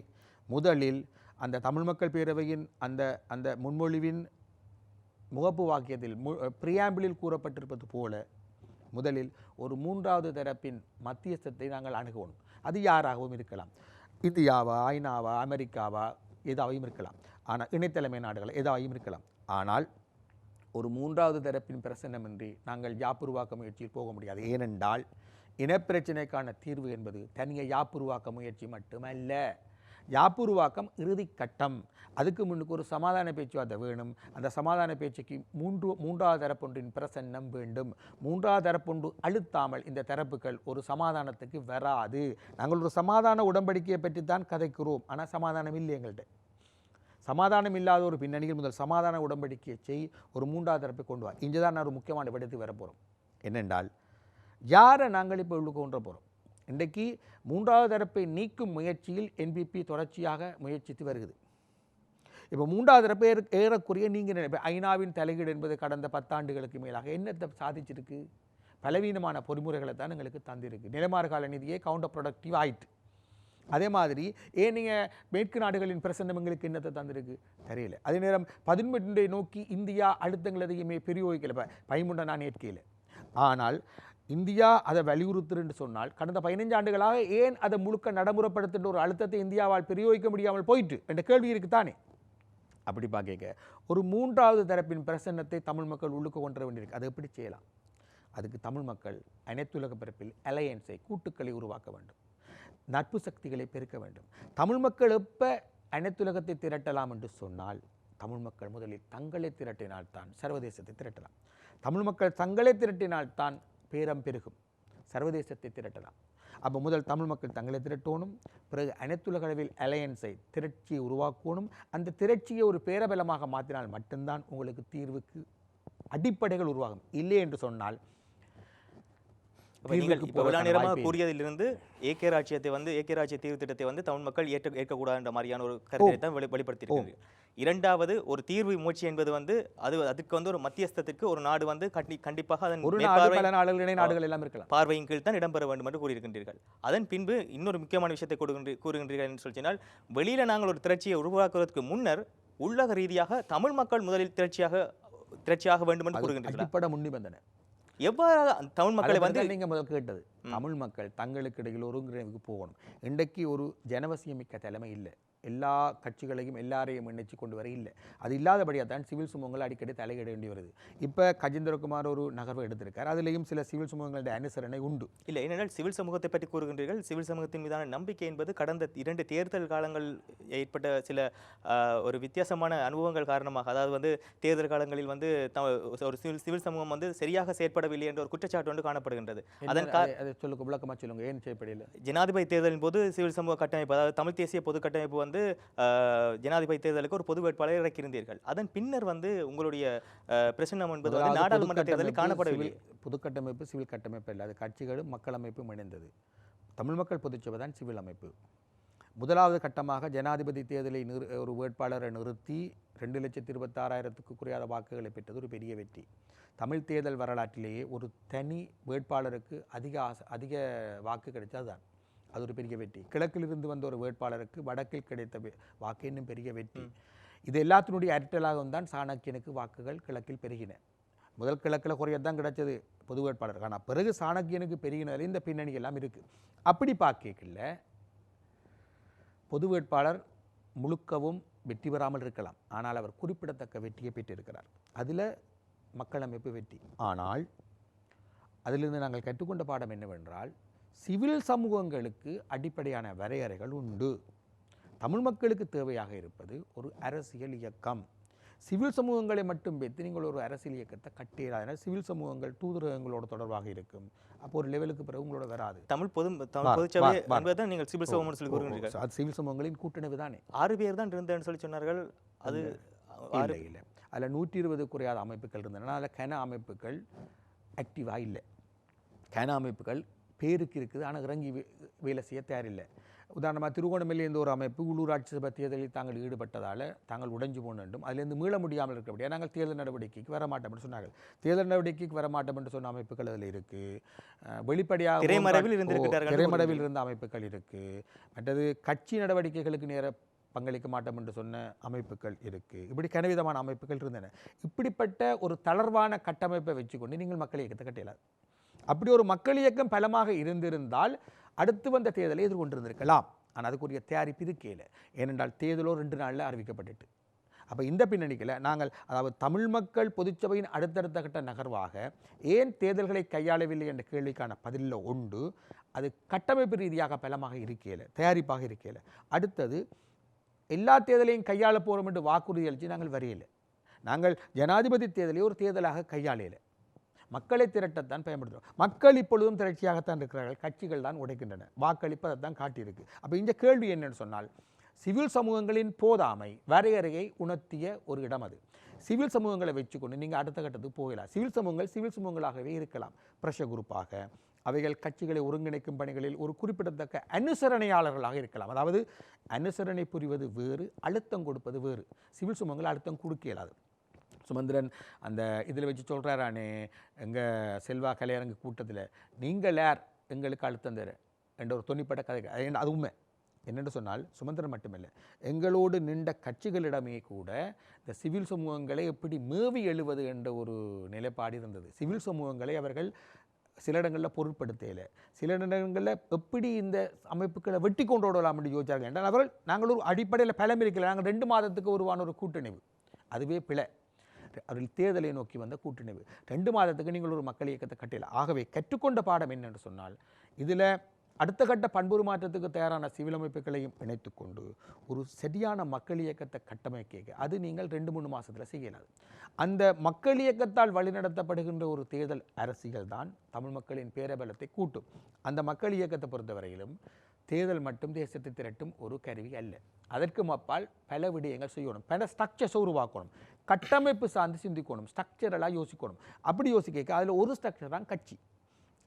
முதலில் அந்த தமிழ் மக்கள் பேரவையின் அந்த அந்த முன்மொழிவின் முகப்பு வாக்கியத்தில் பிரியாம்பிளில் கூறப்பட்டிருப்பது போல முதலில் ஒரு 3வது தரப்பின் மத்தியஸ்தத்தை நாங்கள் அணுகணும். அது யாராகவும் இருக்கலாம், இந்தியாவா, ஐநாவா, அமெரிக்காவா, ஏதாவையும் இருக்கலாம். ஆனால் இணைத்தலைமை நாடுகள் ஏதாவையும் இருக்கலாம். ஆனால் ஒரு 3வது தரப்பின் பிரசன்னமின்றி நாங்கள் யாப் உருவாக்க முயற்சியில் போக முடியாது. ஏனென்றால் இனப்பிரச்சனைக்கான தீர்வு என்பது தனிய யாப் உருவாக்க முயற்சி மட்டுமல்ல. யாப் உருவாக்கம் இறுதி கட்டம். அதுக்கு முன்னுக்கு ஒரு சமாதான பேச்சுவார்த்தை வேணும். அந்த சமாதான பேச்சுக்கு 3வது தரப்பொன்றின் பிரசன்னம் வேண்டும். 3வது தரப்பொன்று அழுத்தாமல் இந்த தரப்புகள் ஒரு சமாதானத்துக்கு வராது. நாங்கள் ஒரு சமாதான உடன்படிக்கையை பற்றி தான் கதைக்கிறோம், ஆனால் சமாதானம் இல்லை எங்கள்கிட்ட. சமாதானம் இல்லாத ஒரு பின்னணியில் முதல் சமாதான உடன்படிக்கையை செய், ஒரு 3வது தரப்பை கொண்டு வா. இங்கே தான் நான் ஒரு முக்கியமான விடத்து வரப்போகிறோம். என்னென்றால் யாரை நாங்கள் இப்போ உள்ளுக்கு கொண்டு போகிறோம். இன்றைக்கு 3வது தரப்பை நீக்கும் முயற்சியில் என்பிபி தொடர்ச்சியாக முயற்சித்து வருகிறது. இப்போ 3வது தரப்பை ஏறக்குறைய நீங்கள் நினைப்ப ஐநாவின் தலையீடு என்பது கடந்த 10 ஆண்டுகளுக்கு மேலாக என்னத்தை சாதிச்சிருக்கு? பலவீனமான பொறிமுறைகளை தான் எங்களுக்கு தந்திருக்கு. நிலமாறு கால நிதியை கவுண்டர் ப்ரொடக்டிவ் ஆயிட்டு. அதே மாதிரி ஏனைய மேற்கு நாடுகளின் பிரசன்னம் எங்களுக்கு என்னத்தை தந்திருக்கு தெரியல. அதே நேரம் 18 நோக்கி இந்தியா அழுத்தங்களதையுமே பிரயோகிக்கல, பயமுண்ட நான் ஏற்கையில். ஆனால் இந்தியா அதை வலியுறுத்துன்னு சொன்னால் கடந்த 15 ஆண்டுகளாக ஏன் அதை முழுக்க நடைமுறைப்படுத்துகின்ற ஒரு அழுத்தத்தை இந்தியாவால் பிரயோகிக்க முடியாமல் போயிட்டு என்ற கேள்வி இருக்குத்தானே. அப்படி பார்க்க ஒரு 3வது தரப்பின் பிரசன்னத்தை தமிழ் மக்கள் உள்ளுக்கு கொண்டு வர வேண்டியிருக்கு. அதை எப்படி செய்யலாம்? அதுக்கு தமிழ் மக்கள் அனைத்துலக பரப்பில் அலையன்ஸை, கூட்டுக்களை உருவாக்க வேண்டும், நட்பு சக்திகளை பெருக்க வேண்டும். தமிழ் மக்கள் எப்போ அனைத்துலகத்தை திரட்டலாம் என்று சொன்னால் தமிழ் மக்கள் முதலில் தங்களை திரட்டினால்தான் சர்வதேசத்தை திரட்டலாம். தமிழ் மக்கள் தங்களை திரட்டினால்தான் பேரம் பெருகும், சர்வதேசத்தை திரட்டலாம். அப்போ முதல் தமிழ் மக்கள் தங்களை திரட்டணும், பிறகு அனைத்துலக அளவில் அலையன்ஸை, திரட்சியை உருவாக்கணும். அந்த திரட்சியை ஒரு பேரபலமாக மாற்றினால் மட்டும்தான் உங்களுக்கு தீர்வுக்கு அடிப்படைகள் உருவாகும். இல்லை என்று சொன்னால் கூறியதிலிருந்து ஏகே ராஜ்யத்தை ஏகே ராஜ்ய தீர்வு திட்டத்தை தமிழ் மக்கள் ஏற்கக்கூடாது என்ற மாதிரியான ஒரு கருத்தை தான் வெளிப்படுத்தியிருக்கிறது. இரண்டாவது ஒரு தீர்வு முயற்சி என்பது வந்து அதுக்கு வந்து ஒரு மத்தியஸ்தத்துக்கு ஒரு நாடு வந்து கண்டிப்பாக அதன் ஒரு நாடு பல நாடுகள் இணை நாடுகள் எல்லாம் இருக்கலாம். பார்வையின் கீழ் தான் இடம்பெற வேண்டும் என்று கூறியிருக்கின்றீர்கள். அதன் பின்பு இன்னொரு முக்கியமான விஷயத்தை கூறுகின்றீர்கள் என்று சொன்னால், வெளியில நாங்கள் ஒரு திரட்சியை உருவாக்குவதற்கு முன்னர் உள்ளக ரீதியாக தமிழ் மக்கள் முதலில் திரட்சியாக வேண்டும் என்று கூறுகின்றீர்கள். அடிப்படை முன்னிபந்தனை. எவ்வாறு தமிழ் மக்களை வந்து நீங்க முதல் கேட்டது தமிழ் மக்கள் தங்களுக்கு இடையில் ஒருங்கிணைவுக்கு போகணும். இன்றைக்கு ஒரு ஜனவசியமிக்க தலைமை இல்லை. எல்லா கட்சிகளையும் எல்லாரையும் இணைச்சு கொண்டு வர இல்லை. அது இல்லாதபடியாக தான் சிவில் சமூகங்கள் அடிக்கடி தலையிட வேண்டி வருது. இப்போ கஜேந்திரகுமார் ஒரு நகர்வை எடுத்திருக்கார். அதுலேயும் சில சிவில் சமூகங்களுடைய அனுசரணை உண்டு. இல்லை, ஏனென்றால் சிவில் சமூகத்தை பற்றி கூறுகின்றீர்கள். சிவில் சமூகத்தின் மீதான நம்பிக்கை என்பது கடந்த 2 தேர்தல் காலங்கள் ஏற்பட்ட சில ஒரு வித்தியாசமான அனுபவங்கள் காரணமாக, அதாவது வந்து தேர்தல் காலங்களில் வந்து ஒரு சிவில் சமூகம் வந்து சரியாக செயற்படவில்லை என்ற ஒரு குற்றச்சாட்டு ஒன்று காணப்படுகின்றது. அதன் சொல்லுங்க, விளக்கமாக சொல்லுங்க, ஏன் செய்யப்படவில்லை? ஜனாதிபதி தேர்தலின் போது சிவில் சமூக கட்டமைப்பு, அதாவது தமிழ் தேசிய பொது கட்டமைப்பு வந்து ஜனாதிபதி தேர்தலுக்கு ஒரு பொது வேட்பாளரை இறக்கியிருந்தீர்கள். அதன் பின்னர் வந்து உங்களுடைய பிரச்சனை என்பது வந்து நாடாளுமன்ற தேர்தலில் காணப்படவில்லை. பொது கட்டமைப்பு சிவில் கட்டமைப்பு இல்லை, அது கட்சிகளும் மக்கள் அமைப்பும் இணைந்தது. தமிழ் மக்கள் பொதுச்சபை தான் சிவில் அமைப்பு. முதலாவது கட்டமாக ஜனாதிபதி தேர்தலை ஒரு வேட்பாளரை நிறுத்தி 2,26,000க்கு குறையாத வாக்குகளை பெற்றது ஒரு பெரிய வெற்றி. தமிழ் தேர்தல் வரலாற்றிலேயே ஒரு தனி வேட்பாளருக்கு அதிக வாக்கு கிடைச்சதுதான். அது ஒரு பெரிய வெற்றி. கிழக்கிலிருந்து வந்த ஒரு வேட்பாளருக்கு வடக்கில் கிடைத்த வாக்கு இன்னும் பெரிய வெற்றி. இது எல்லாத்தினுடைய அரட்டலாகவும் தான் சாணக்கியனுக்கு வாக்குகள் கிழக்கில் பெருகின. முதல் கிழக்கில் குறையத்தான் கிடைச்சது பொது வேட்பாளர். ஆனால் பிறகு சாணக்கியனுக்கு பெருகினதில் இந்த பின்னணி எல்லாம் இருக்குது. அப்படி பார்க்கல பொது வேட்பாளர் முழுக்கவும் வெற்றி பெறாமல் இருக்கலாம். ஆனால் அவர் குறிப்பிடத்தக்க வெற்றியை பெற்றிருக்கிறார். அதில் மக்கள் அமைப்பு வெற்றி. ஆனால் அதிலிருந்து நாங்கள் கற்றுக்கொண்ட பாடம் என்னவென்றால், சிவில் சமூகங்களுக்கு அடிப்படையான வரையறைகள் உண்டு. தமிழ் மக்களுக்கு தேவையாக இருப்பது ஒரு அரசியல் இயக்கம். சிவில் சமூகங்களை மட்டும் வைத்து நீங்கள் ஒரு அரசியல் இயக்கத்தை கட்டிடாத. சிவில் சமூகங்கள் தூதரகங்களோட தொடர்பாக இருக்கும். அப்போ ஒரு லெவலுக்கு பிறகு உங்களோட வராது. தமிழ் பொதுச்சபை என்பதுதான் நீங்கள் சிவில் சமூகம் சொல்லி கூறுகிறீர்கள். அது சிவில் சமூகங்களின் கூட்டணிவு தானே. 6 பேர் தான் இருந்தேன்னு சொல்லி சொன்னார்கள். அது இல்லை, அதில் 120 குறையாத அமைப்புகள் இருந்தன. அதில் கன அமைப்புகள் ஆக்டிவாக இல்லை. கன அமைப்புகள் பேருக்கு இருக்குது, ஆனால் இறங்கி வேலை செய்ய தயாரில்லை. உதாரணமாக திருகோணமலையில் ஒரு அமைப்பு உள்ளூராட்சி சபை தேர்தலில் தாங்கள் ஈடுபட்டதால் தாங்கள் உடைஞ்சு போன வேண்டும், அதிலிருந்து மீள முடியாமல் இருக்கிறபடியாக நாங்கள் தேர்தல் நடவடிக்கைக்கு வரமாட்டோம் என்று சொன்னார்கள். தேர்தல் நடவடிக்கைக்கு வரமாட்டோம் என்று சொன்ன அமைப்புகள் அதில் இருக்குது. வெளிப்படையாக திரைமறைவில் இருந்த அமைப்புகள் இருக்குது. மற்றது கட்சி நடவடிக்கைகளுக்கு நேர பங்களிக்க மாட்டோம் என்று சொன்ன அமைப்புகள் இருக்குது. இப்படி கனவிதமான அமைப்புகள் இருந்தன. இப்படிப்பட்ட ஒரு தளர்வான கட்டமைப்பை வச்சுக்கொண்டு நீங்கள் மக்கள் இயக்கத்தை கட்டலாது. அப்படி ஒரு மக்கள் இயக்கம் பலமாக இருந்திருந்தால் அடுத்து வந்த தேர்தலை எதிர்கொண்டிருந்திருக்கலாம். ஆனால் அதுக்குரிய தயாரிப்பு இருக்கல. ஏனென்றால் தேர்தலோ 2 நாளில் அறிவிக்கப்பட்டுட்டு. அப்போ இந்த பின்னணியில் நாங்கள், அதாவது தமிழ் மக்கள் பொதுச்சபையின் அடுத்தடுத்த கட்ட நகர்வாக ஏன் தேர்தல்களை கையாளவில்லை என்ற கேள்விக்கான பதிலில் உண்டு. அது கட்டமைப்பு ரீதியாக பலமாக இருக்கல, தயாரிப்பாக இருக்கல. அடுத்தது, எல்லா தேர்தலையும் கையாள போகிறோம் என்று வாக்குறுதி அளித்து நாங்கள் வரையலை. நாங்கள் ஜனாதிபதி தேர்தலை ஒரு தேர்தலாக கையாளலை. மக்களை திரட்டத்தான் பயன்படுத்துகிறோம். மக்கள் இப்பொழுதும் திரட்சியாகத்தான் இருக்கிறார்கள். கட்சிகள் தான் உடைக்கின்றன. வாக்களிப்பு அதை தான் காட்டியிருக்கு. அப்போ இந்த கேள்வி என்னன்னு சொன்னால், சிவில் சமூகங்களின் போதாமை வரையறையை உணர்த்திய ஒரு இடம் அது. சிவில் சமூகங்களை வச்சுக்கொண்டு நீங்கள் அடுத்த கட்டத்துக்கு போகலாம். சிவில் சமூகங்களாகவே இருக்கலாம். பிரஷர் குரூப்பாக அவைகள் கட்சிகளை ஒருங்கிணைக்கும் பணிகளில் ஒரு குறிப்பிடத்தக்க அனுசரணையாளர்களாக இருக்கலாம். அதாவது அனுசரணை புரிவது வேறு, அழுத்தம் கொடுப்பது வேறு. சிவில் சமூகங்கள் அழுத்தம் கொடுக்க இயலாது. சுமந்திரன் அந்த இதில் வச்சு சொல்கிறாரானே, எங்கள் செல்வா கலையரங்கு கூட்டத்தில், நீங்கள் யார் எங்களுக்கு அழுத்தம் தர என்ற ஒரு தொன்னிப்பட்ட கதை. அது உண்மை. என்னென்று சொன்னால், சுமந்திரன் மட்டுமில்லை, எங்களோடு நின்ற கட்சிகளிடமே கூட இந்த சிவில் சமூகங்களை எப்படி மேவி எழுவது என்ற ஒரு நிலைப்பாடு இருந்தது. சிவில் சமூகங்களை அவர்கள் சில இடங்களில் பொருட்படுத்தலை, சில இடங்களில் எப்படி இந்த அமைப்புகளை வெட்டி கொண்டு விடலாம் என்று யோசிச்சார்கள். என்றால் நாங்கள் ஒரு அடிப்படையில் பலம் இருக்கல. நாங்கள் 2 மாதத்துக்கு உருவான ஒரு கூட்டணிவு, அதுவே பிழை. அவர்கள் தேர்தலை நோக்கி வந்த கூட்டணிவு. 2 மாதத்துக்கு நீங்கள் ஒரு மக்கள் இயக்கத்தை கட்டல. ஆகவே கற்றுக்கொண்ட பாடம் என்னென்று சொன்னால், இதில் அடுத்த கட்ட பண்புறு மாற்றத்துக்கு தயாரான சிவில் அமைப்புகளையும் இணைத்து கொண்டு ஒரு சரியான மக்கள் இயக்கத்தை கட்டமைக்க அது நீங்கள் 2-3 மாதத்தில் செய்யலாது. அந்த மக்கள் இயக்கத்தால் வழிநடத்தப்படுகின்ற ஒரு தேர்தல் அரசியல் தான் தமிழ் மக்களின் பேரபலத்தை கூட்டும். அந்த மக்கள் இயக்கத்தை பொறுத்தவரையிலும் தேர்தல் மட்டும் தேசத்தை திரட்டும் ஒரு கருவி அல்ல. அதற்கு அப்பால் பல விடயங்கள் செய்யணும். பல ஸ்ட்ரக்சர்ஸை உருவாக்கணும். கட்டமைப்பு சார்ந்து சிந்திக்கணும். ஸ்ட்ரக்சரலாக யோசிக்கணும். அப்படி யோசிக்க அதில் ஒரு ஸ்ட்ரக்சர் தான் கட்சி.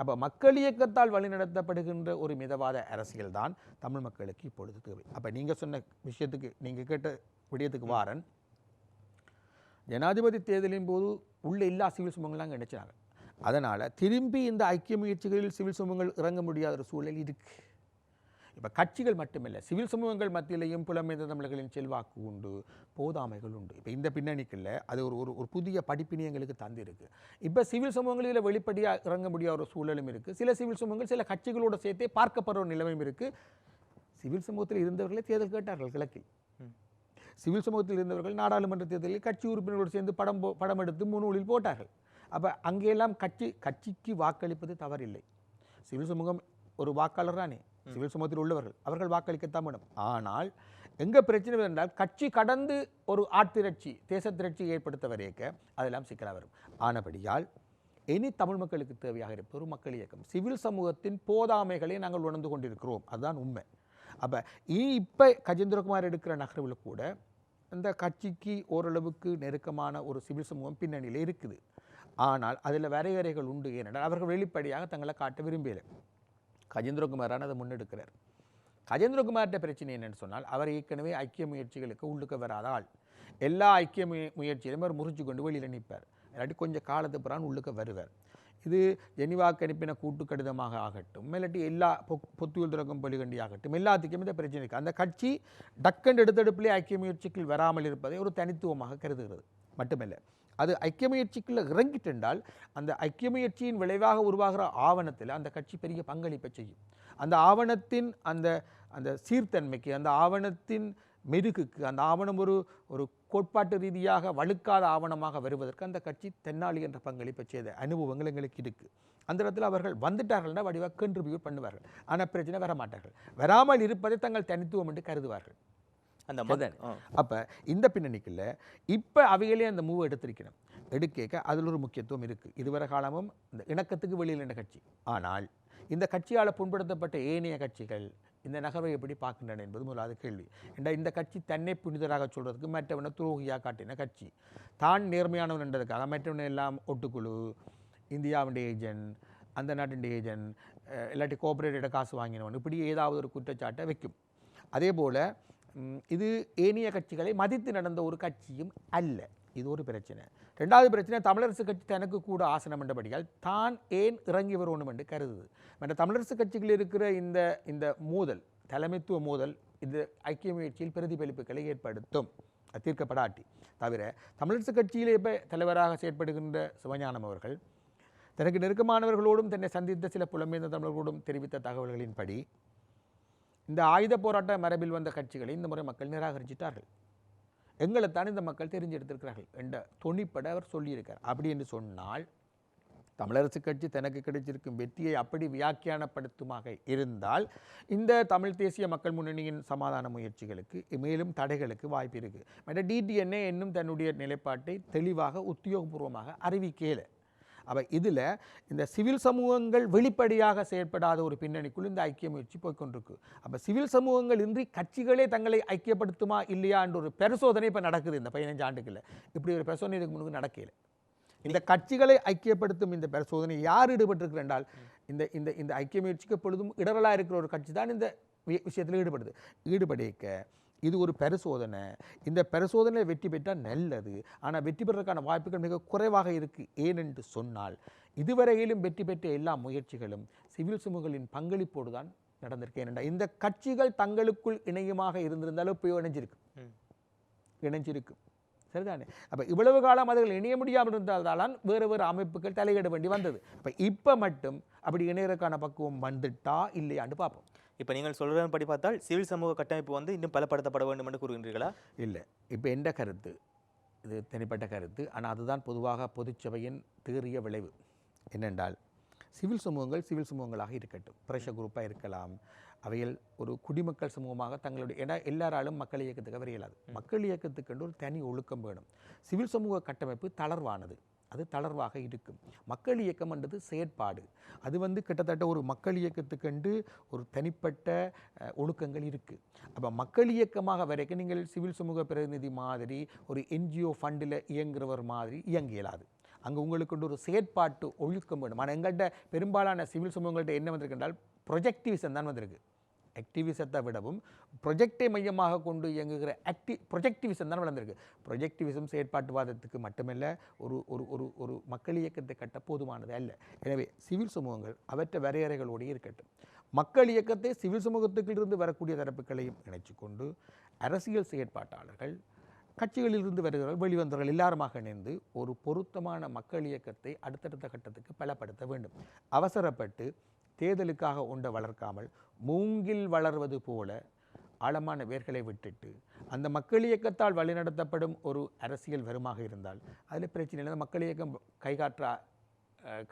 அப்போ மக்கள் இயக்கத்தால் வழிநடத்தப்படுகின்ற ஒரு மிதவாத அரசியல் தான் தமிழ் மக்களுக்கு இப்பொழுது தேவை. அப்போ நீங்கள் சொன்ன விஷயத்துக்கு, நீங்கள் கேட்ட விடயத்துக்கு வாரன், ஜனாதிபதி தேர்தலின் போது உள்ள எல்லா சிவில் சமூகங்களாம் நினைச்சாங்க. அதனால் திரும்பி இந்த ஐக்கிய முயற்சிகளில் சிவில் சமூகங்கள் இறங்க முடியாத ஒரு சூழல் இருக்குது. இப்போ கட்சிகள் மட்டுமில்லை, சிவில் சமூகங்கள் மத்தியிலையும் புலம்பெயர்ந்த தமிழர்களின் செல்வாக்கு உண்டு, போதாமைகள் உண்டு. இப்போ இந்த பின்னணிக்குள்ள அது ஒரு புதிய படிப்பினை எங்களுக்கு தந்திருக்கு. இப்போ சிவில் சமூகங்களில் வெளிப்படையாக இறங்க முடியாத ஒரு சூழலும் இருக்குது. சில சிவில் சமூகங்கள் சில கட்சிகளோடு சேர்த்தே பார்க்கப்படுற ஒரு நிலைமையும் இருக்குது. சிவில் சமூகத்தில் இருந்தவர்களே தேர்தல் கேட்டார்கள் கிழக்கில். சிவில் சமூகத்தில் இருந்தவர்கள் நாடாளுமன்ற தேர்தலில் கட்சி உறுப்பினர்களோடு சேர்ந்து படம் எடுத்து முன்னூலில் போட்டார்கள். அப்போ அங்கெல்லாம் கட்சிக்கு வாக்களிப்பது தவறில்லை. சிவில் சமூகம் ஒரு வாக்காளர் தானே, சிவில் சமூகத்தில் உள்ளவர்கள், அவர்கள் வாக்களிக்கத்தான் வேணும். ஆனால் எங்கே பிரச்சனை என்றால் கட்சி கடந்து ஒரு ஆட்திரட்சி தேசத்திரட்சி ஏற்படுத்த வரைக்க அதெல்லாம் சிக்கலாக வரும். ஆனபடியால் இனி தமிழ் மக்களுக்கு தேவையாக இருப்பது ஒரு மக்கள் இயக்கம். சிவில் சமூகத்தின் போதாமைகளை நாங்கள் உணர்ந்து கொண்டிருக்கிறோம், அதுதான் உண்மை. அப்போ இப்போ கஜேந்திரகுமார் எடுக்கிற நகர்வில் கூட இந்த கட்சிக்கு ஓரளவுக்கு நெருக்கமான ஒரு சிவில் சமூகம் பின்னணியில் இருக்குது. ஆனால் அதில் வரையறைகள் உண்டு. ஏனென்றால் அவர்கள் வெளிப்படையாக தங்களை காட்ட விரும்பலை. கஜேந்திரகுமாரான அதை முன்னெடுக்கிறார். கஜேந்திரகுமார்கிட்ட பிரச்சனை என்னென்னு சொன்னால், அவர் ஏற்கனவே ஐக்கிய முயற்சிகளுக்கு உள்ளுக்க வராத ஆள். எல்லா ஐக்கிய முயற்சியிலும் அவர் முறிச்சு கொண்டு வெளியில் நிற்பார். இல்லாட்டி கொஞ்சம் காலத்து பிறான் உள்ளுக்க வருவார். இது ஜெனிவாக்கு அனுப்பின கூட்டு கடிதமாக ஆகட்டும், இல்லாட்டி எல்லா பொத்துவில் துறக்கும் பொலிகண்டி ஆகட்டும், எல்லாத்துக்குமே இந்த பிரச்சனை இருக்குது. அந்த கட்சி டக்கண்ட் எடுத்தெடுப்பிலே ஐக்கிய முயற்சிக்குள் வராமல் இருப்பதை ஒரு தனித்துவமாக கருதுகிறது. மட்டுமல்ல, அது ஐக்கிய முயற்சிக்குள்ள இறங்கிட்டென்றால் அந்த ஐக்கிய முயற்சியின் விளைவாக உருவாகிற ஆவணத்தில் அந்த கட்சி பெரிய பங்களிப்பை செய்யும். அந்த ஆவணத்தின் அந்த சீர்தன்மைக்கு, அந்த ஆவணத்தின் மெருகுக்கு, அந்த ஆவணம் ஒரு கோட்பாட்டு ரீதியாக வலுக்காத ஆவணமாக வருவதற்கு அந்த கட்சி தென்னாளி என்ற பங்களிப்பை செய்த அனுபவங்கள் எங்களுக்கு இருக்குது. அந்த இடத்துல அவர்கள் வந்துட்டார்கள்னா வடிவாக கண்ட்ரிபியூட் பண்ணுவார்கள். ஆனால் பிரச்சனை வரமாட்டார்கள். வராமல் இருப்பதை தங்கள் தனித்துவம் என்று கருதுவார்கள். அப்போ இந்த பின்னணிக்குள்ள இப்போ அவைகளே அந்த மூவை எடுத்திருக்கணும். எடுக்க அதில் ஒரு முக்கியத்துவம் இருக்குது. இதுவரை காலமும் இந்த இணக்கத்துக்கு வெளியில் என்ற கட்சி. ஆனால் இந்த கட்சியால் புண்படுத்தப்பட்ட ஏனைய கட்சிகள் இந்த நகர்வை எப்படி பார்க்கின்றன என்பது முதலாவது கேள்வி. ஏன்னா இந்த கட்சி தன்னை புனிதராக சொல்கிறதுக்கு மற்றவனை துரோகியாக காட்டின கட்சி. தான் நேர்மையானவன் என்றதுக்காக மற்றவனை எல்லாம் ஒட்டுக்குழு, இந்தியாவுடைய ஏஜென்ட், அந்த நாட்டின் ஏஜென்ட், இல்லாட்டி கோஆபரேட்டிட காசு வாங்கினவன், இப்படி ஏதாவது ஒரு குற்றச்சாட்டை வைக்கும். அதே போல் இது ஏனைய கட்சிகளை மதித்து நடந்த ஒரு கட்சியும் அல்ல. இது ஒரு பிரச்சனை. ரெண்டாவது பிரச்சனை, தமிழரசு கட்சி தனக்கு கூட ஆசனம் என்றபடியால் தான் ஏன் இறங்கி வரணும் என்று கருதுது. மற்ற தமிழரசு கட்சிகளில் இருக்கிற இந்த மோதல், தலைமைத்துவ மோதல், இந்த ஐக்கிய முயற்சியில் பிரதிபலிப்புகளை ஏற்படுத்தும் தீர்க்கப்படாட்டி. தவிர தமிழரசு கட்சியிலே இப்போ தலைவராக செயற்படுகின்ற சிவஞானம் அவர்கள் தனக்கு நெருக்கமானவர்களோடும் தன்னை சந்தித்த சில புலம்பெயர்ந்த தமிழர்களோடும் தெரிவித்த தகவல்களின்படி இந்த ஆயுத போராட்ட மரபில் வந்த கட்சிகளை இந்த முறை மக்கள் நிராகரிச்சிட்டார்கள். எங்களைத்தான் இந்த மக்கள் தெரிஞ்செடுத்திருக்கிறார்கள் என்ற தொனிப்பட அவர் சொல்லியிருக்கார். அப்படி என்று சொன்னால் தமிழரசு கட்சி தனக்கு கிடைச்சிருக்கும் வெற்றியை அப்படி வியாக்கியானப்படுத்துமாக இருந்தால் இந்த தமிழ் தேசிய மக்கள் முன்னணியின் சமாதான முயற்சிகளுக்கு மேலும் தடைகளுக்கு வாய்ப்பு இருக்குது. மற்ற டிடிஎன்ஏ இன்னும் தன்னுடைய நிலைப்பாட்டை தெளிவாக உத்தியோகபூர்வமாக அறிவிக்கல. அப்போ இதில் இந்த சிவில் சமூகங்கள் வெளிப்படையாக செயற்படாத ஒரு பின்னணிக்குள் இந்த ஐக்கிய முயற்சி போய்கொண்டிருக்கு. அப்போ சிவில் சமூகங்கள் இன்றி கட்சிகளே தங்களை ஐக்கியப்படுத்துமா இல்லையா என்ற ஒரு பரிசோதனை இப்போ நடக்குது. இந்த 15 ஆண்டுகளில் இப்படி ஒரு பரிசோதனை இதுக்கு முன்னுக்கு நடக்கல. இந்த கட்சிகளை ஐக்கியப்படுத்தும் இந்த பரிசோதனை யார் ஈடுபட்டிருக்கு என்றால் இந்த ஐக்கிய முயற்சிக்கு எப்பொழுதும் இடரலாக இருக்கிற ஒரு கட்சி தான் இந்த விஷயத்தில் ஈடுபடுக்க இது ஒரு பரிசோதனை. இந்த பரிசோதனையில் வெற்றி பெற்றால் நல்லது. ஆனால் வெற்றி பெறுவதற்கான வாய்ப்புகள் மிக குறைவாக இருக்குது. ஏனென்று சொன்னால் இதுவரையிலும் வெற்றி பெற்ற எல்லா முயற்சிகளும் சிவில் சமூகங்களின் பங்களிப்போடு தான் நடந்திருக்கு. ஏனென்றால் இந்த கட்சிகள் தங்களுக்குள் இணையமாக இருந்திருந்தாலும் இப்போ இணைஞ்சிருக்கு. சரிதானே? அப்போ இவ்வளவு காலம் அதுகள் இணைய முடியாமல் இருந்தால்தான் வேறு அமைப்புகள் தலையிட வேண்டி வந்தது. அப்போ இப்போ மட்டும் அப்படி இணையறதுக்கான பக்குவம் வந்துட்டா இல்லையான்னு பார்ப்போம். இப்போ நீங்கள் சொல்கிறபடி பார்த்தால் சிவில் சமூக கட்டமைப்பு இன்னும் பலப்படுத்தப்பட வேண்டும் என்று கூறுகின்றீர்களா? இல்லை, இப்போ எந்த கருத்து, இது தனிப்பட்ட கருத்து, ஆனால் அதுதான் பொதுவாக பொதுச்சபையின் தேறிய விளைவு என்னென்றால் சிவில் சமூகங்களாக இருக்கட்டும், பிரஷர் குரூப்பாக இருக்கலாம், அவைகள் ஒரு குடிமக்கள் சமூகமாக தங்களுடைய, ஏன்னா எல்லாராலும் மக்கள் இயக்கத்துக்கு வரையலாது. மக்கள் இயக்கத்துக்கு ஒரு தனி ஒழுக்கம் வேணும். சிவில் சமூக கட்டமைப்பு தளர்வானது, அது தளர்வாக இருக்கும். மக்கள் இயக்கம் என்றது செயற்பாடு. அது கிட்டத்தட்ட ஒரு மக்கள் இயக்கத்துக்கென்று ஒரு தனிப்பட்ட ஒழுக்கங்கள் இருக்குது. அப்போ மக்கள் இயக்கமாக வரைக்கும் நீங்கள் சிவில் சமூக பிரதிநிதி மாதிரி ஒரு என்ஜிஓ ஃபண்டில் இயங்குகிறவர் மாதிரி இயங்க இயலாது. அங்கே உங்களுக்கு ஒரு செயற்பாட்டு ஒழுக்கம் வேணும். ஆனால் எங்கள்கிட்ட பெரும்பாலான சிவில் சமூகங்கள்கிட்ட என்ன வந்திருக்குன்றால் ப்ரொஜெக்டிவிசம் தான் வந்திருக்கு. ஆக்டிவிசத்தை விடவும் ப்ரொஜெக்டை மையமாக கொண்டு இயங்குகிற ப்ரொஜெக்டிவிசம் தான் வளர்ந்திருக்கு. ப்ரொஜெக்டிவிசம் செயற்பாட்டுவாதத்துக்கு மட்டுமல்ல, ஒரு ஒரு ஒரு ஒரு மக்கள் இயக்கத்தை கட்ட போதுமானது அல்ல. எனவே சிவில் சமூகங்கள் அவற்றை வரையறைகளோடு இருக்கட்டும். மக்கள் இயக்கத்தை சிவில் சமூகத்துக்கிலிருந்து வரக்கூடிய தரப்புகளையும் இணைச்சு கொண்டு அரசியல் செயற்பாட்டாளர்கள், கட்சிகளிலிருந்து வருகிறவர்கள், வெளிவந்தவர்கள் எல்லாருமாக இணைந்து ஒரு பொருத்தமான மக்கள் இயக்கத்தை அடுத்தடுத்த கட்டத்துக்கு பலப்படுத்த வேண்டும். அவசரப்பட்டு தேர்தலுக்காக ஒன்றை வளர்க்காமல் மூங்கில் வளர்வது போல ஆழமான வேர்களை விட்டுட்டு அந்த மக்கள் இயக்கத்தால் வழிநடத்தப்படும் ஒரு அரசியல் வருமாக இருந்தால் அதில் பிரச்சனை இல்லை. மக்கள் இயக்கம் கைகாற்ற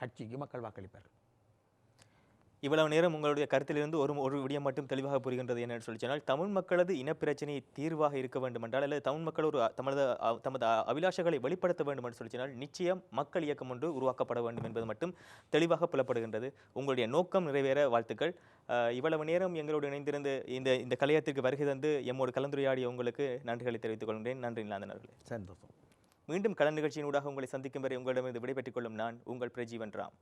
கட்சிக்கு மக்கள் வாக்களிப்பார்கள். இவ்வளவு நேரம் உங்களுடைய கருத்திலிருந்து ஒரு விடயம் மட்டும் தெளிவாக புரிகின்றது என்னன்னு சொல்லி சொன்னால், தமிழ் மக்களது இனப்பிரச்சனை தீர்வாக இருக்க வேண்டும் என்றால், அல்லது தமிழ் மக்கள் ஒரு தமது அபிலாஷைகளை வெளிப்படுத்த வேண்டும் என்று சொல்லி சொன்னால், நிச்சயம் மக்கள் இயக்கம் ஒன்று உருவாக்கப்பட வேண்டும் என்பது மட்டும் தெளிவாக புலப்படுகின்றது. உங்களுடைய நோக்கம் நிறைவேற வாழ்த்துக்கள். இவ்வளவு நேரம் எங்களோடு இணைந்திருந்து இந்த கலையத்திற்கு வருகை தந்து எம்மோடு கலந்துரையாடிய உங்களுக்கு நன்றிகளை தெரிவித்துக் கொள்கின்றேன். நன்றி நாதனர்களே. சந்தோஷம். மீண்டும் கலன் நிகழ்ச்சியினூடாக உங்களை சந்திக்கும் வரை உங்களிடமிருந்து விடைபெற்றுக் கொள்ளும் நான் உங்கள் பிரஜீவன் ராம்.